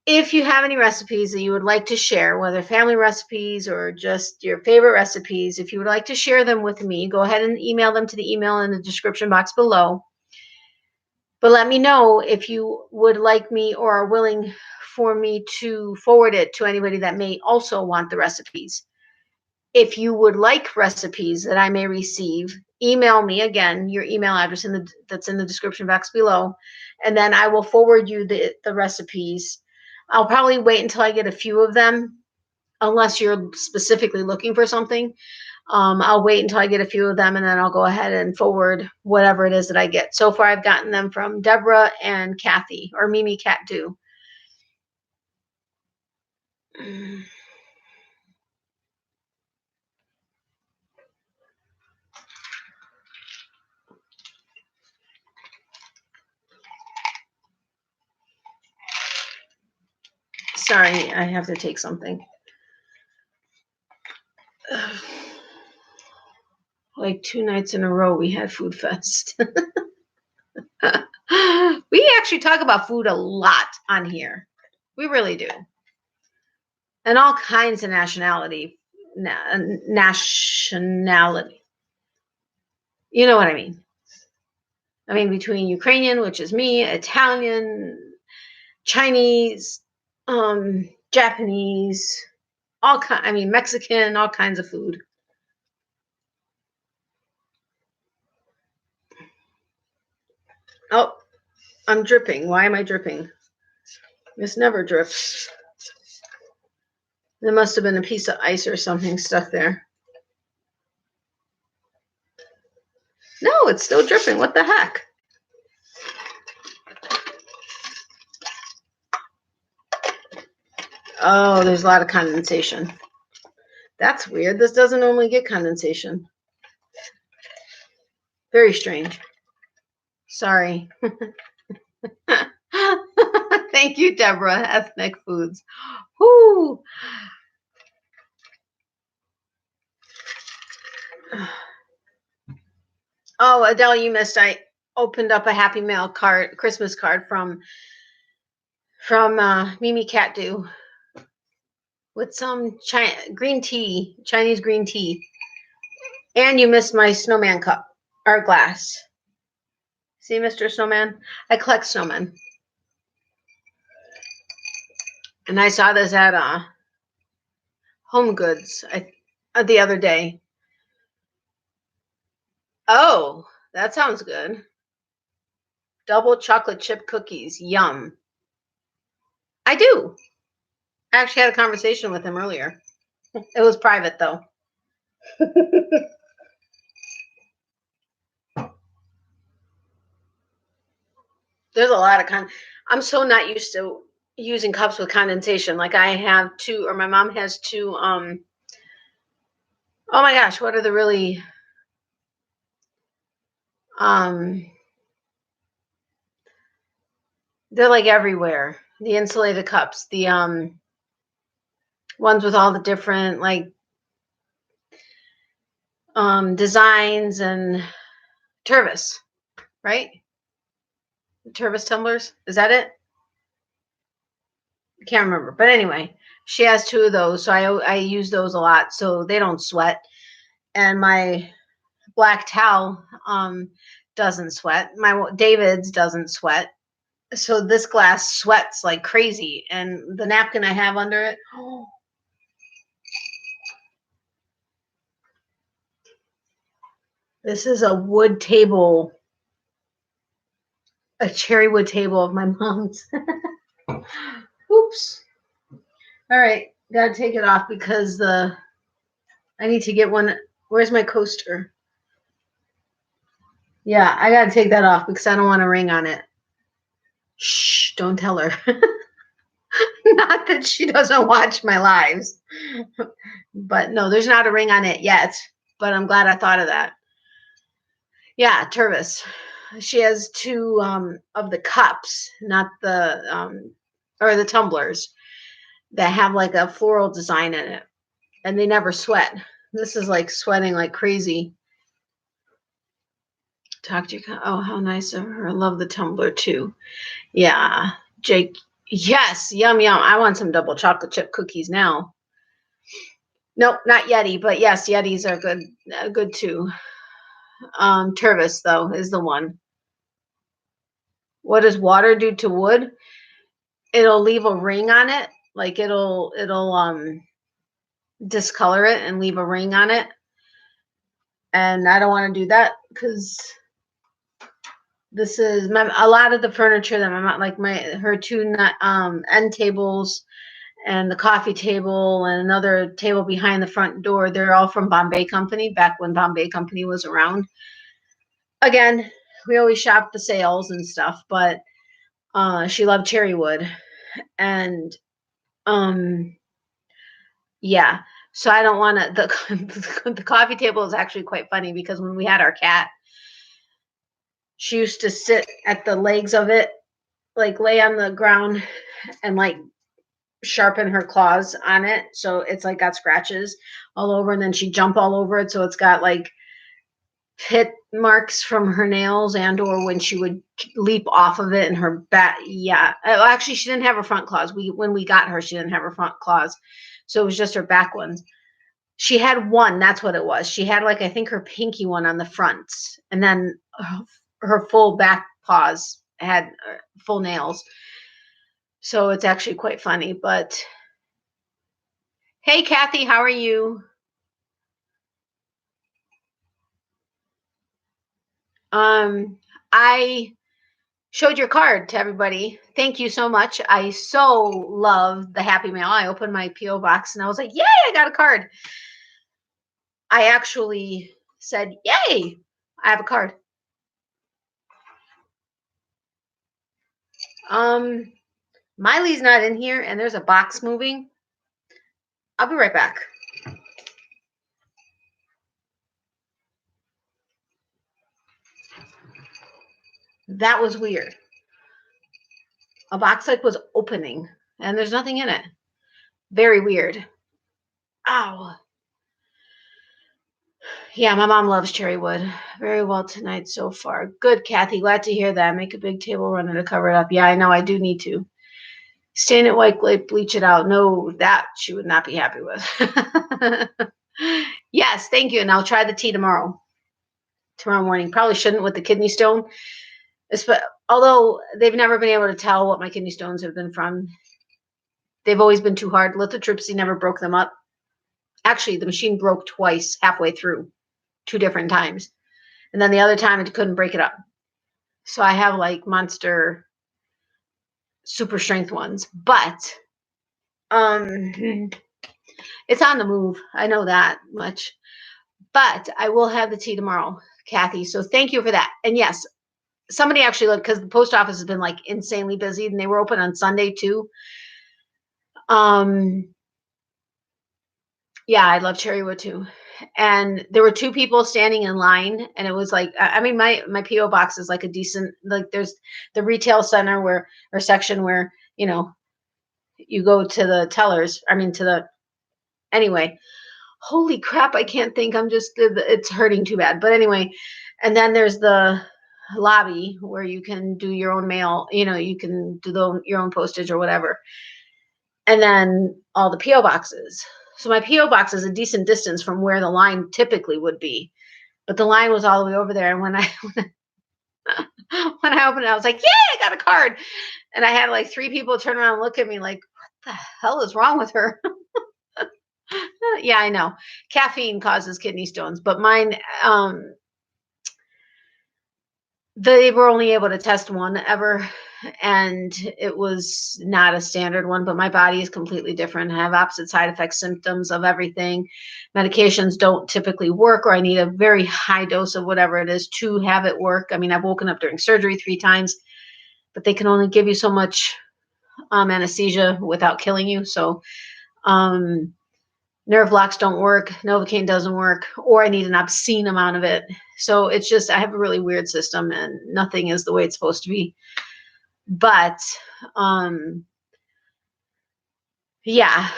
if you have any recipes that you would like to share, whether family recipes or just your favorite recipes, if you would like to share them with me, go ahead and email them to the email in the description box below. But let me know if you would like me or are willing for me to forward it to anybody that may also want the recipes. If you would like recipes that I may receive, email me again, your email address that's in the description box below, and then I will forward you the recipes. I'll probably wait until I get a few of them, unless you're specifically looking for something. I'll wait until I get a few of them, and then I'll go ahead and forward whatever it is that I get. So far, I've gotten them from Deborah and Kathy, or Mimi Cat Do. Sorry, I have to take something. Like 2 nights in a row, we had Food Fest. We actually talk about food a lot on here. We really do. And all kinds of nationality. You know what I mean? I mean, between Ukrainian, which is me, Italian, Chinese, Japanese, Mexican, all kinds of food. Oh, I'm dripping. Why am I dripping? This never drips. There must have been a piece of ice or something stuck there. No, it's still dripping. What the heck? Oh, there's a lot of condensation. That's weird. This doesn't normally get condensation. Very strange. Sorry. Thank you, Deborah. Ethnic Foods. Whoo! Oh, Adele, you missed. I opened up a Happy Mail card, Christmas card from Mimi Catdo with some green tea, Chinese green tea. And you missed my snowman cup or glass. See, Mr. Snowman? I collect snowmen. And I saw this at Home Goods the other day. Oh, that sounds good. Double chocolate chip cookies. Yum. I do. I actually had a conversation with him earlier. It was private, though. There's a lot of I'm so not used to using cups with condensation. Like I have two, or my mom has two. Oh my gosh, what are the really they're like everywhere. The insulated cups, the ones with all the different like designs and Tervis, right? Tervis tumblers. Is that it? I can't remember. But anyway, she has two of those, so I use those a lot so they don't sweat. And my black towel doesn't sweat. My David's doesn't sweat. So this glass sweats like crazy. And the napkin I have under it. Oh. This is a wood table. A cherry wood table of my mom's. Oops. All right. Gotta take it off because I need to get one. Where's my coaster? Yeah, I gotta take that off because I don't want a ring on it. Shh, don't tell her. Not that she doesn't watch my lives. But no, there's not a ring on it yet. But I'm glad I thought of that. Yeah, Tervis. She has two of the cups, not the or the tumblers that have like a floral design in it. And they never sweat. This is like sweating like crazy. Talk to you. Oh, how nice of her. I love the tumbler too. Yeah, Jake. Yes, yum yum. I want some double chocolate chip cookies now. Nope, not Yeti, but yes, Yetis are good. Good too. Tervis though is the one. What does water do to wood? It'll leave a ring on it. Like it'll discolor it and leave a ring on it. And I don't want to do that because this is a lot of the furniture that my mom, like her two end tables and the coffee table and another table behind the front door. They're all from Bombay Company, back when Bombay Company was around. Again, we always shop the sales and stuff, but she loved cherry wood. And yeah. So I don't want to, the coffee table is actually quite funny because when we had our cat, she used to sit at the legs of it, like lay on the ground and like sharpen her claws on it. So it's like got scratches all over, and then she'd jump all over it. So it's got like hit marks from her nails and or when she would leap off of it and her back. Yeah. Actually, she didn't have her front claws. When we got her, she didn't have her front claws. So it was just her back ones. She had one. That's what it was. She had like, I think her pinky one on the front, and then her full back paws had full nails. So it's actually quite funny. But hey, Kathy, how are you? I showed your card to everybody. Thank you so much. I so love the Happy Mail. I opened my P.O. box and I was like, yay, I got a card. I actually said, yay, I have a card. Miley's not in here and there's a box moving. I'll be right back. That was weird. A box like was opening and there's nothing in it. Very weird. Ow. Yeah, my mom loves cherry wood. Very well tonight so far. Good, Kathy. Glad to hear that. Make a big table runner to cover it up. Yeah, I know. I do need to. Stain it white, bleach it out. No, that she would not be happy with. Yes, thank you. And I'll try the tea tomorrow morning. Probably shouldn't with the kidney stone. Although they've never been able to tell what my kidney stones have been from. They've always been too hard. Lithotripsy never broke them up. Actually, the machine broke twice halfway through, 2 different times. And then the other time it couldn't break it up. So I have like monster super strength ones. But it's on the move. I know that much. But I will have the tea tomorrow, Kathy. So thank you for that. And yes, somebody actually looked, because the post office has been like insanely busy and they were open on Sunday too. Yeah, I love cherry wood too. And there were 2 people standing in line, and it was like, I mean, my PO box is like a decent, like there's the retail center where, or section where, you know, you go to the tellers. I mean, anyway, holy crap, I can't think. It's hurting too bad. But anyway, and then there's the lobby where you can do your own mail, you can do your own postage or whatever. And then all the PO boxes. So my PO box is a decent distance from where the line typically would be, but the line was all the way over there. And when I opened it, I was like, "Yay, I got a card!" And I had like 3 people turn around and look at me like, "What the hell is wrong with her?" Yeah, I know. Caffeine causes kidney stones, but mine, they were only able to test one ever, and it was not a standard one, but my body is completely different. I have opposite side effects, symptoms of everything. Medications don't typically work, or I need a very high dose of whatever it is to have it work. I mean, I've woken up during surgery 3 times, but they can only give you so much anesthesia without killing you. So nerve blocks don't work, Novocaine doesn't work, or I need an obscene amount of it. So it's just, I have a really weird system and nothing is the way it's supposed to be. But yeah,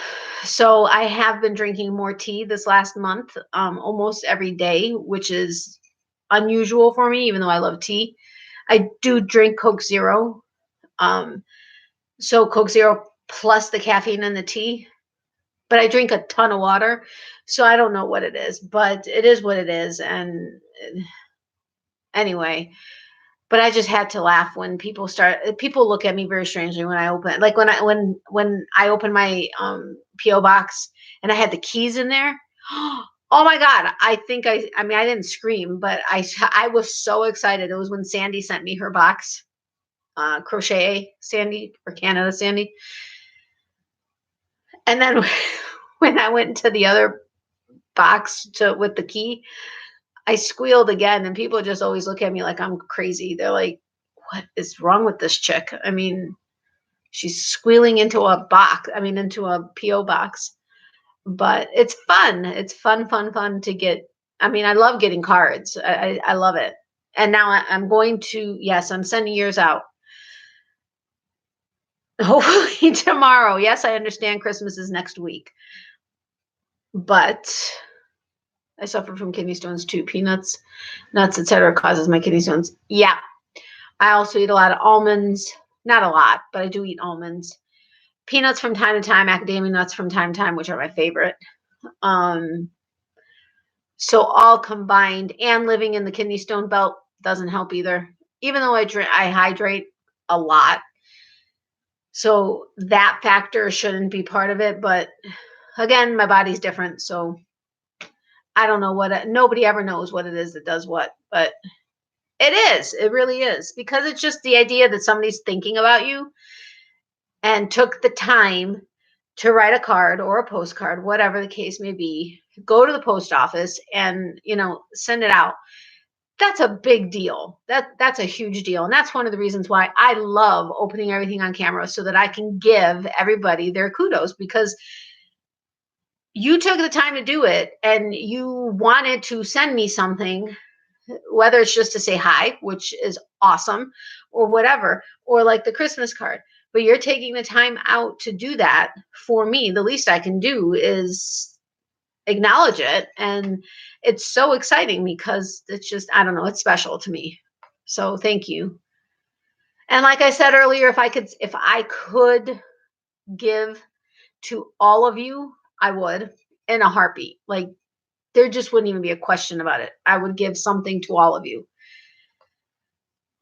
so I have been drinking more tea this last month, almost every day, which is unusual for me, even though I love tea. I do drink Coke Zero. So Coke Zero plus the caffeine in the tea. But I drink a ton of water, so I don't know what it is, but it is what it is. And anyway, but I just had to laugh when people look at me very strangely when I open, like when I open my PO box and I had the keys in there. Oh my God. I mean, I didn't scream, but I was so excited. It was when Sandy sent me her box, Crochet Sandy, or Canada Sandy. And then when I went to the other box with the key, I squealed again, and people just always look at me like I'm crazy. They're like, "What is wrong with this chick?" I mean, she's squealing into a box. I mean, into a PO box. But it's fun. It's fun to get. I mean, I love getting cards. I love it. And now I'm going to. Yes, I'm sending yours out. Hopefully tomorrow. Yes, I understand Christmas is next week. But I suffer from kidney stones too. Peanuts, nuts, etc. causes my kidney stones. Yeah. I also eat a lot of almonds. Not a lot, but I do eat almonds. Peanuts from time to time, macadamia nuts from time to time, which are my favorite. So all combined, and living in the kidney stone belt doesn't help either. Even though I hydrate a lot. So that factor shouldn't be part of it. But again, my body's different. So I don't know nobody ever knows what it is that does what, but it really is, because it's just the idea that somebody's thinking about you and took the time to write a card or a postcard, whatever the case may be, go to the post office and, send it out. That's a big deal. That's a huge deal. And that's one of the reasons why I love opening everything on camera, so that I can give everybody their kudos, because you took the time to do it and you wanted to send me something whether it's just to say hi, which is awesome, or whatever, or like the Christmas card. But you're taking the time out to do that for me. The least I can do is acknowledge it. And it's so exciting because it's just, I don't know, it's special to me. So thank you. And like I said earlier, if I could give to all of you, I would, in a heartbeat. Like, there just wouldn't even be a question about it. I would give something to all of you.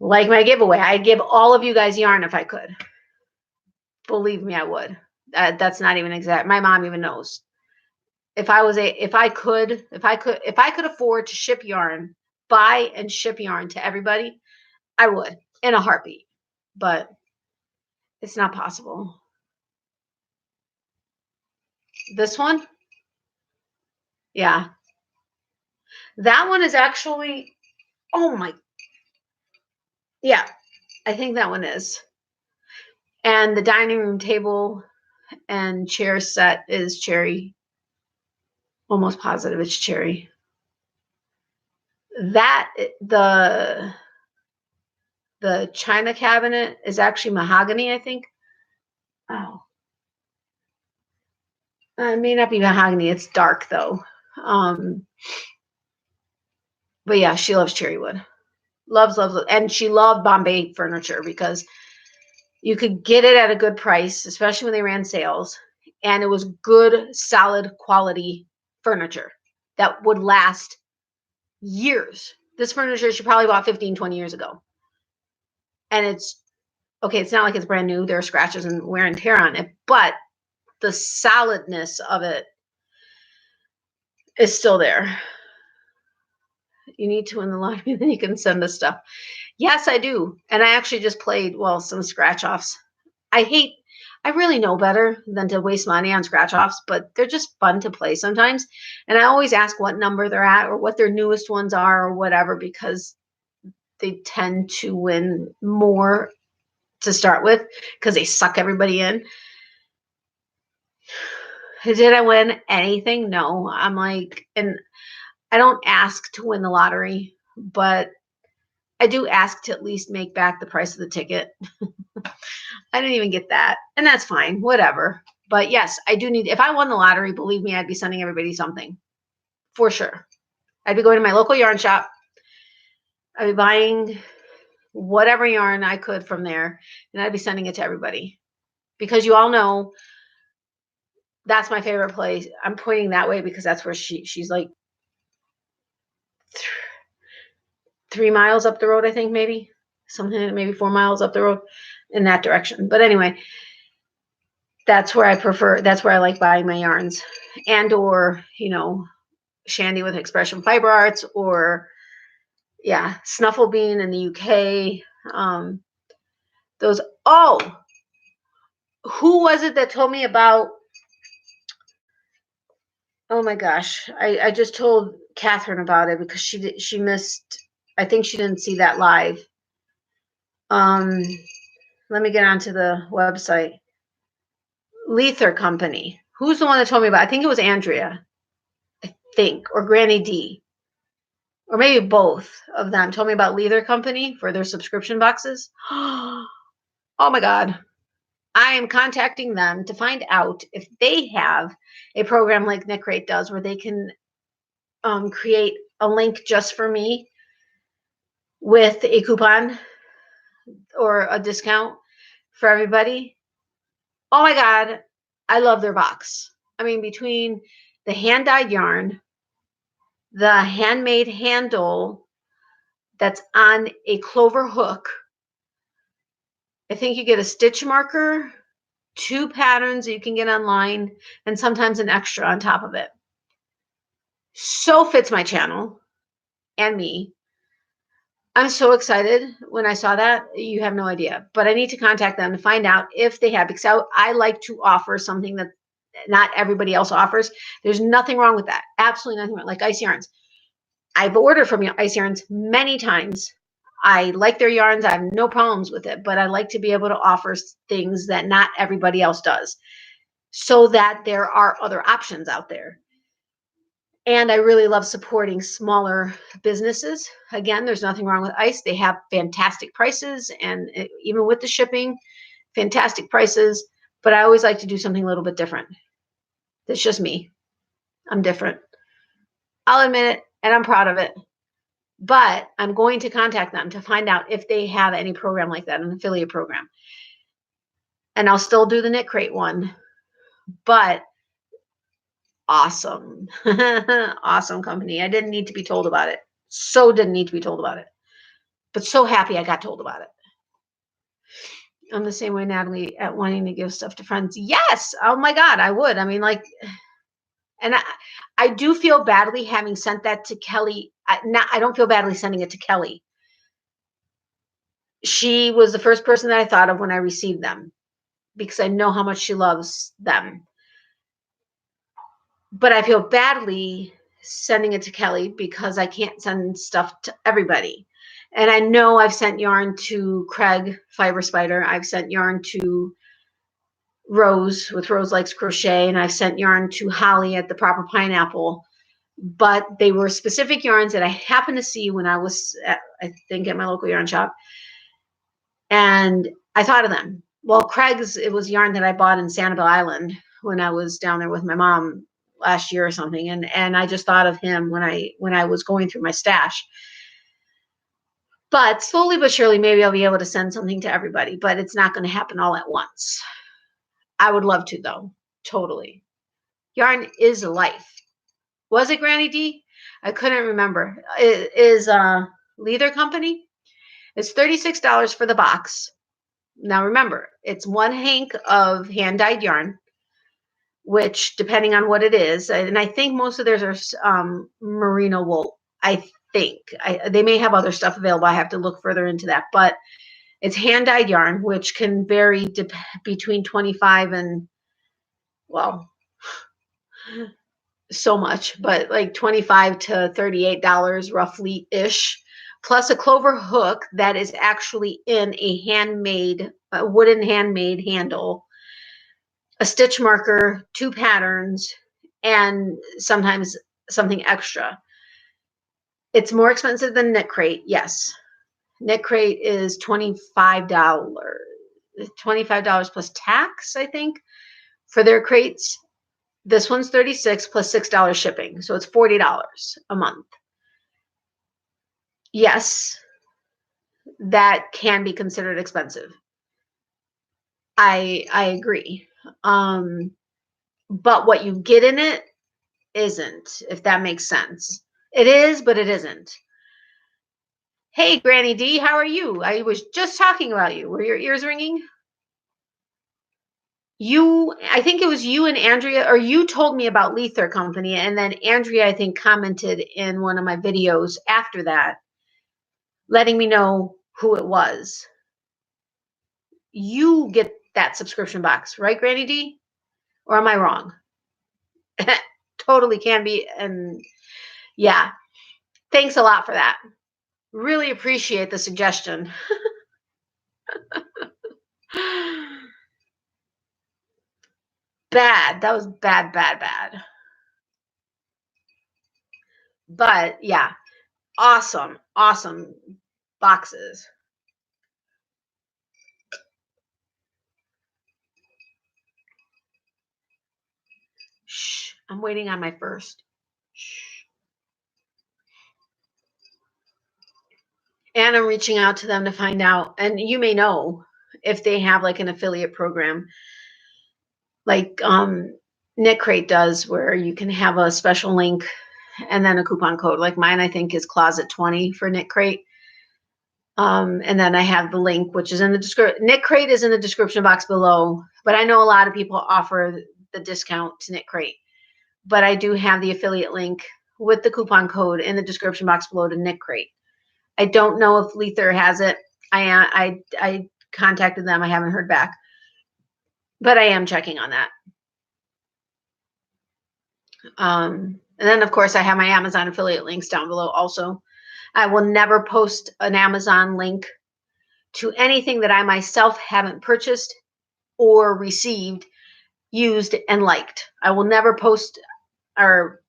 Like my giveaway, I'd give all of you guys yarn if I could. Believe me, I would. That's not even exact. My mom even knows. If I could afford to ship yarn, buy and ship yarn to everybody, I would, in a heartbeat. But it's not possible. This one? Yeah. That one is actually, oh my, yeah, I think that one is. And the dining room table and chair set is cherry. Almost positive it's cherry. That, the china cabinet is actually mahogany, I think. Oh. It may not be mahogany. It's dark, though. But yeah, she loves cherry wood. Loves. And she loved Bombay furniture because you could get it at a good price, especially when they ran sales. And it was good, solid quality furniture that would last years. This furniture she probably bought 15, 20 years ago. And it's not like it's brand new. There are scratches and wear and tear on it, but the solidness of it is still there. You need to win the lottery, then you can send us stuff. Yes, I do. And I actually just played, some scratch offs. I really know better than to waste money on scratch offs, but they're just fun to play sometimes. And I always ask what number they're at or what their newest ones are or whatever, because they tend to win more to start with because they suck everybody in. Did I win anything? No. I'm like, and I don't ask to win the lottery, but I do ask to at least make back the price of the ticket. I didn't even get that. And that's fine. Whatever. But yes, I do need, if I won the lottery, believe me, I'd be sending everybody something. For sure. I'd be going to my local yarn shop. I'd be buying whatever yarn I could from there. And I'd be sending it to everybody. Because you all know that's my favorite place. I'm pointing that way because that's where she's like 3 miles up the road, I think, maybe. Something, maybe 4 miles up the road in that direction. But anyway, that's where I like buying my yarns. And or, Shandy with Expression Fiber Arts, or Snuffle Bean in the UK. Who was it that told me about, oh my gosh, I just told Catherine about it because she missed, I think she didn't see that live. Let me get onto the website. Lether Company. Who's the one that told me about it? I think it was Andrea, I think, or Granny D, or maybe both of them told me about Lether Company for their subscription boxes. Oh my God. I am contacting them to find out if they have a program like KnitCrate does where they can create a link just for me with a coupon or a discount for everybody. Oh my God, I love their box. I mean, between the hand-dyed yarn, the handmade handle that's on a clover hook, I think you get a stitch marker, 2 patterns that you can get online, and sometimes an extra on top of it. So fits my channel and me. I'm so excited when I saw that. You have no idea. But I need to contact them to find out if they have, because I like to offer something that not everybody else offers. There's nothing wrong with that. Absolutely nothing wrong. Like ice yarns. I've ordered from ice yarns many times. I like their yarns. I have no problems with it. But I like to be able to offer things that not everybody else does, so that there are other options out there. And I really love supporting smaller businesses. Again, there's nothing wrong with Ice. They have fantastic prices, and even with the shipping, fantastic prices. But I always like to do something a little bit different. That's just me. I'm different. I'll admit it, and I'm proud of it. But I'm going to contact them to find out if they have any program like that, an affiliate program. And I'll still do the KnitCrate one. But awesome. Awesome company. I didn't need to be told about it. So didn't need to be told about it. But so happy I got told about it. I'm the same way, Natalie, at wanting to give stuff to friends. Yes. Oh my God, I would. I mean, like, and I do feel badly having sent that to Kelly. I don't feel badly sending it to Kelly. She was the first person that I thought of when I received them because I know how much she loves them. But I feel badly sending it to Kelly because I can't send stuff to everybody. And I know I've sent yarn to Craig Fiber Spider. I've sent yarn to Rose with Rose Likes Crochet, and I've sent yarn to Holly at the Proper Pineapple. But they were specific yarns that I happened to see when I was at, I think, at my local yarn shop. And I thought of them. Well, Craig's, it was yarn that I bought in Sanibel Island when I was down there with my mom last year or something. And I just thought of him when I was going through my stash. But slowly but surely, maybe I'll be able to send something to everybody, but it's not going to happen all at once. I would love to, though. Totally. Yarn is life. Was it Granny D? I couldn't remember. It is Leather Company. It's $36 for the box. Now remember, it's one hank of hand-dyed yarn, which, depending on what it is, and I think most of theirs are merino wool. I think they may have other stuff available. I have to look further into that, but it's hand-dyed yarn, which can vary between 25 and, well, so much, but like $25 to $38 roughly ish, plus a clover hook that is actually in a handmade, wooden handmade handle, a stitch marker, 2 patterns, and sometimes something extra. It's more expensive than KnitCrate, yes. KnitCrate is $25. $25 plus tax, I think, for their crates. This one's $36 plus $6 shipping, so it's $40 a month. Yes, that can be considered expensive. I agree. But what you get in it isn't, if that makes sense. It is, but it isn't. Hey, Granny D, how are you? I was just talking about you. Were your ears ringing? I think it was you and Andrea, or you told me about Leather Company, and then Andrea, I think, commented in one of my videos after that, letting me know who it was. You get that subscription box, right, Granny D? Or am I wrong? Totally can be. And yeah, thanks a lot for that. Really appreciate the suggestion. Bad. That was bad, bad, bad. But yeah, awesome, awesome boxes. Shh, I'm waiting on my first. Shh. And I'm reaching out to them to find out, and you may know if they have like an affiliate program like KnitCrate does, where you can have a special link and then a coupon code. Like mine, I think, is Closet 20 for KnitCrate. And then I have the link, which is in the description. KnitCrate is in the description box below, but I know a lot of people offer the discount to KnitCrate. But I do have the affiliate link with the coupon code in the description box below to KnitCrate. I don't know if Leather has it. I contacted them. I haven't heard back, but I am checking on that. And then, of course, I have my Amazon affiliate links down below also. I will never post an Amazon link to anything that I myself haven't purchased or received, used, and liked. I will never post or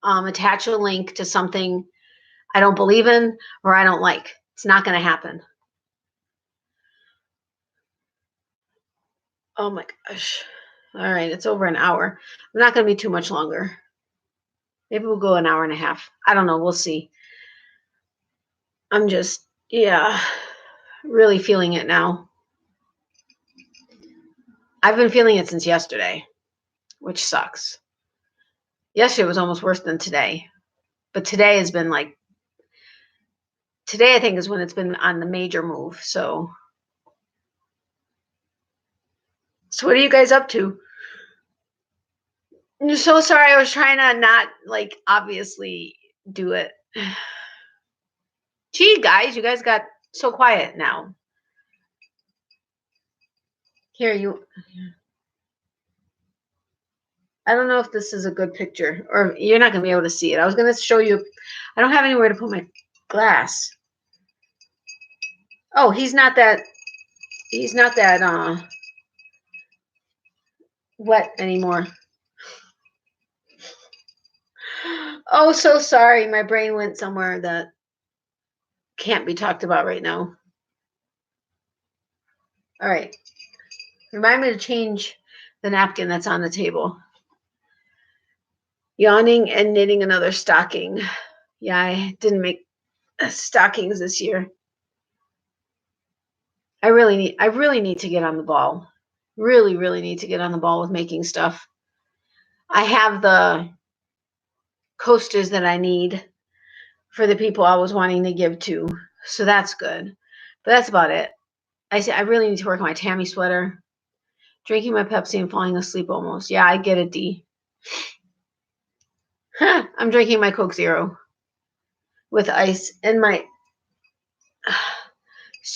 attach a link to something I don't believe in or I don't like. It's not going to happen. Oh my gosh. All right, it's over an hour. I'm not going to be too much longer. Maybe we'll go an hour and a half. I don't know. We'll see. I'm just, yeah, really feeling it now. I've been feeling it since yesterday, which sucks. Yesterday was almost worse than today. But today has been like, today I think is when it's been on the major move. So what are you guys up to? I'm so sorry. I was trying to not like obviously do it. Gee, guys, you guys got so quiet now. Here, you. I don't know if this is a good picture or you're not going to be able to see it. I was going to show you. I don't have anywhere to put my glass. Oh, he's not that wet anymore. Oh, so sorry. My brain went somewhere that can't be talked about right now. All right. Remind me to change the napkin that's on the table. Yawning and knitting another stocking. Yeah, I didn't make stockings this year. I really need to get on the ball. Really, really need to get on the ball with making stuff. I have the coasters that I need for the people I was wanting to give to. So that's good. But that's about it. I really need to work on my Tammy sweater. Drinking my Pepsi and falling asleep almost. Yeah, I get it, D. I'm drinking my Coke Zero with ice and my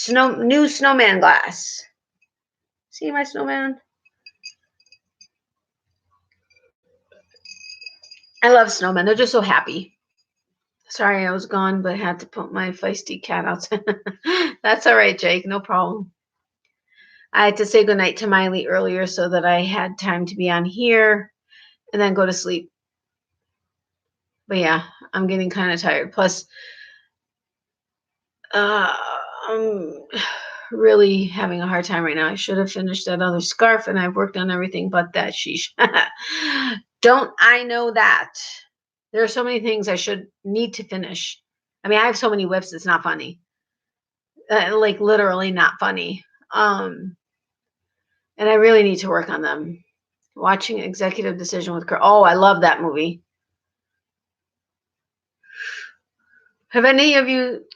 new snowman glass. See my snowman? I love snowmen. They're just so happy. Sorry I was gone, but I had to put my feisty cat outside. That's all right, Jake. No problem. I had to say goodnight to Miley earlier so that I had time to be on here and then go to sleep. But yeah, I'm getting kind of tired. Plus, I'm really having a hard time right now. I should have finished that other scarf, and I've worked on everything but that. Sheesh. Don't I know that? There are so many things I should need to finish. I mean, I have so many whips, it's not funny. Like literally not funny. And I really need to work on them. Watching Executive Decision with Oh, I love that movie. Have any of you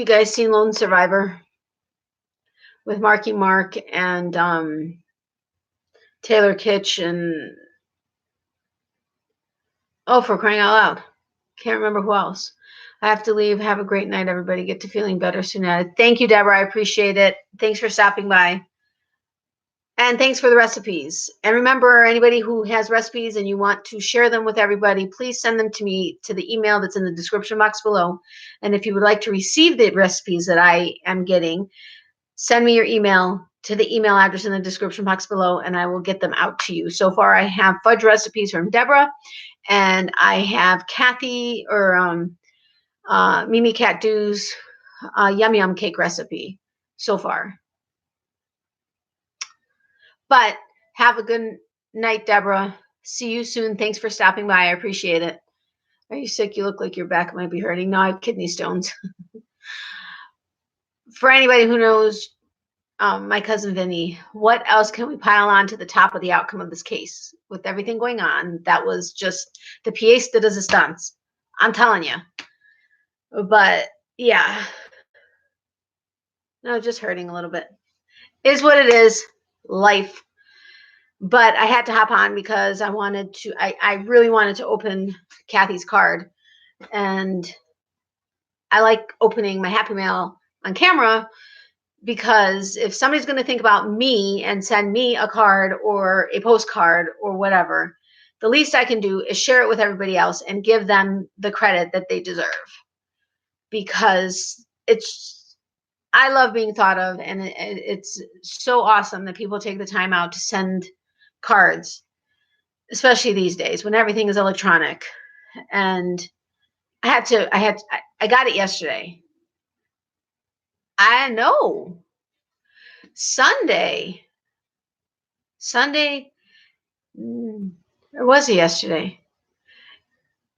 guys seen Lone Survivor with Marky Mark and Taylor Kitsch and for crying out loud. Can't remember who else. I have to leave. Have a great night, everybody. Get to feeling better soon. Thank you, Deborah. I appreciate it. Thanks for stopping by. And thanks for the recipes. And remember, anybody who has recipes and you want to share them with everybody, please send them to me to the email that's in the description box below. And if you would like to receive the recipes that I am getting, send me your email to the email address in the description box below, and I will get them out to you. So far, I have fudge recipes from Deborah, and I have Kathy or Mimi Cat Do's Yum Yum cake recipe so far. But have a good night, Deborah. See you soon. Thanks for stopping by. I appreciate it. Are you sick? You look like your back might be hurting. No, I have kidney stones. For anybody who knows my cousin Vinny, what else can we pile on to the top of the outcome of this case? With everything going on, that was just the pièce de résistance. I'm telling you. But yeah, no, just hurting a little bit. Is what it is. Life. But I had to hop on because I really wanted to open Kathy's card. And I like opening my Happy Mail on camera because if somebody's going to think about me and send me a card or a postcard or whatever, the least I can do is share it with everybody else and give them the credit that they deserve. Because I love being thought of, and it's so awesome that people take the time out to send cards. especially these days when everything is electronic. And I got it yesterday. I know. Sunday. Sunday. Or was it yesterday?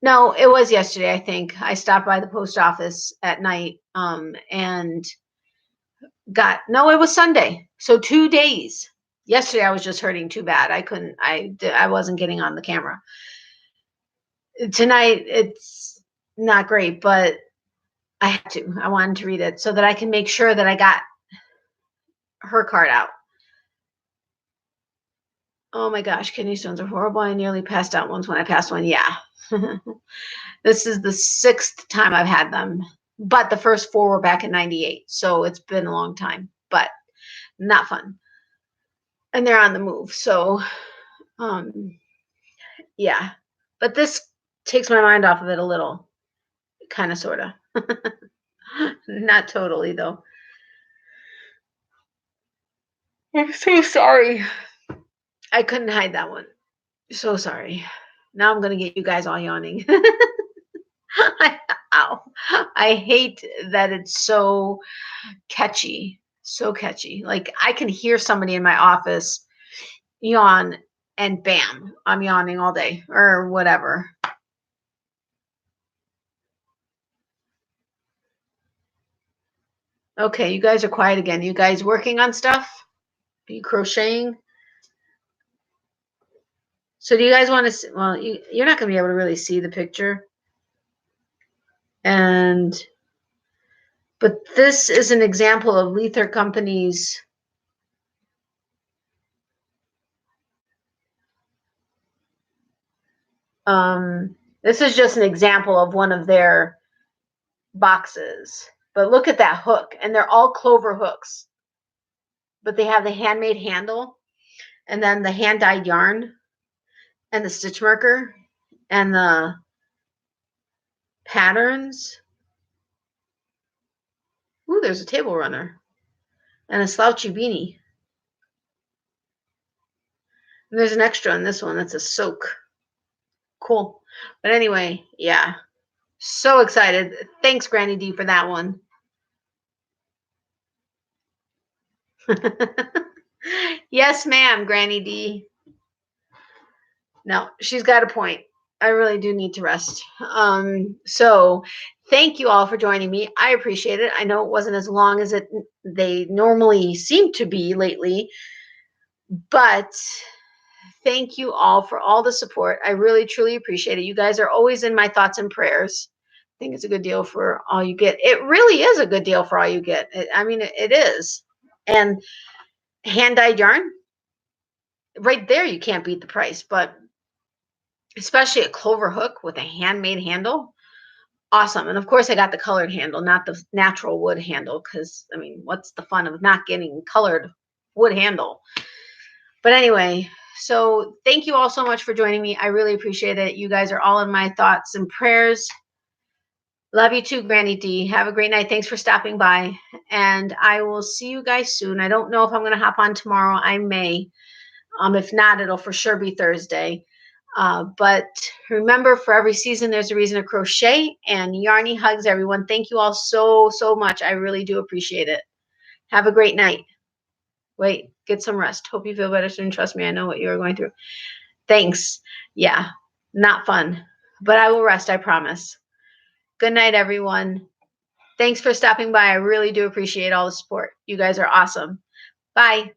No, it was yesterday, I think. I stopped by the post office at night and no, it was Sunday. So 2 days. Yesterday I was just hurting too bad. I wasn't getting on the camera. Tonight it's not great, but I had to. I wanted to read it so that I can make sure that I got her card out. Oh my gosh, kidney stones are horrible. I nearly passed out once when I passed one. Yeah. This is the 6th time I've had them, but the first 4 were back in 98. So it's been a long time, but not fun. And they're on the move. So, yeah, but this takes my mind off of it a little, kind of, sort of. Not totally, though. I'm so sorry. I couldn't hide that one. So sorry. Now I'm going to get you guys all yawning. Ow. I hate that it's so catchy. So catchy. Like I can hear somebody in my office yawn and bam, I'm yawning all day or whatever. Okay, you guys are quiet again. You guys working on stuff? Are you crocheting? So do you guys want to see, well, you're not going to be able to really see the picture. But this is an example of Lether Company's this is just an example of one of their boxes. But look at that hook, and they're all clover hooks. But they have the handmade handle, and then the hand-dyed yarn, and the stitch marker, and the patterns. Ooh, there's a table runner, and a slouchy beanie. And there's an extra on this one. That's a soak. Cool. But anyway, yeah. So excited. Thanks, Granny D, for that one. Yes, ma'am, Granny D. No, she's got a point. I really do need to rest. So thank you all for joining me. I appreciate it. I know it wasn't as long as they normally seem to be lately, but thank you all for all the support. I really, truly appreciate it. You guys are always in my thoughts and prayers. I think it's a good deal for all you get. It really is a good deal for all you get. I mean, it is. And hand-dyed yarn, right there, you can't beat the price. But especially a clover hook with a handmade handle, awesome. And of course, I got the colored handle, not the natural wood handle, because, I mean, what's the fun of not getting colored wood handle? But anyway, so thank you all so much for joining me. I really appreciate it. You guys are all in my thoughts and prayers. Love you too, Granny D. Have a great night. Thanks for stopping by. And I will see you guys soon. I don't know if I'm going to hop on tomorrow. I may. If not, it'll for sure be Thursday. But remember, for every season, there's a reason to crochet. And Yarny hugs, everyone. Thank you all so, so much. I really do appreciate it. Have a great night. Wait, get some rest. Hope you feel better soon. Trust me, I know what you are going through. Thanks. Yeah, not fun. But I will rest, I promise. Good night, everyone. Thanks for stopping by. I really do appreciate all the support. You guys are awesome. Bye.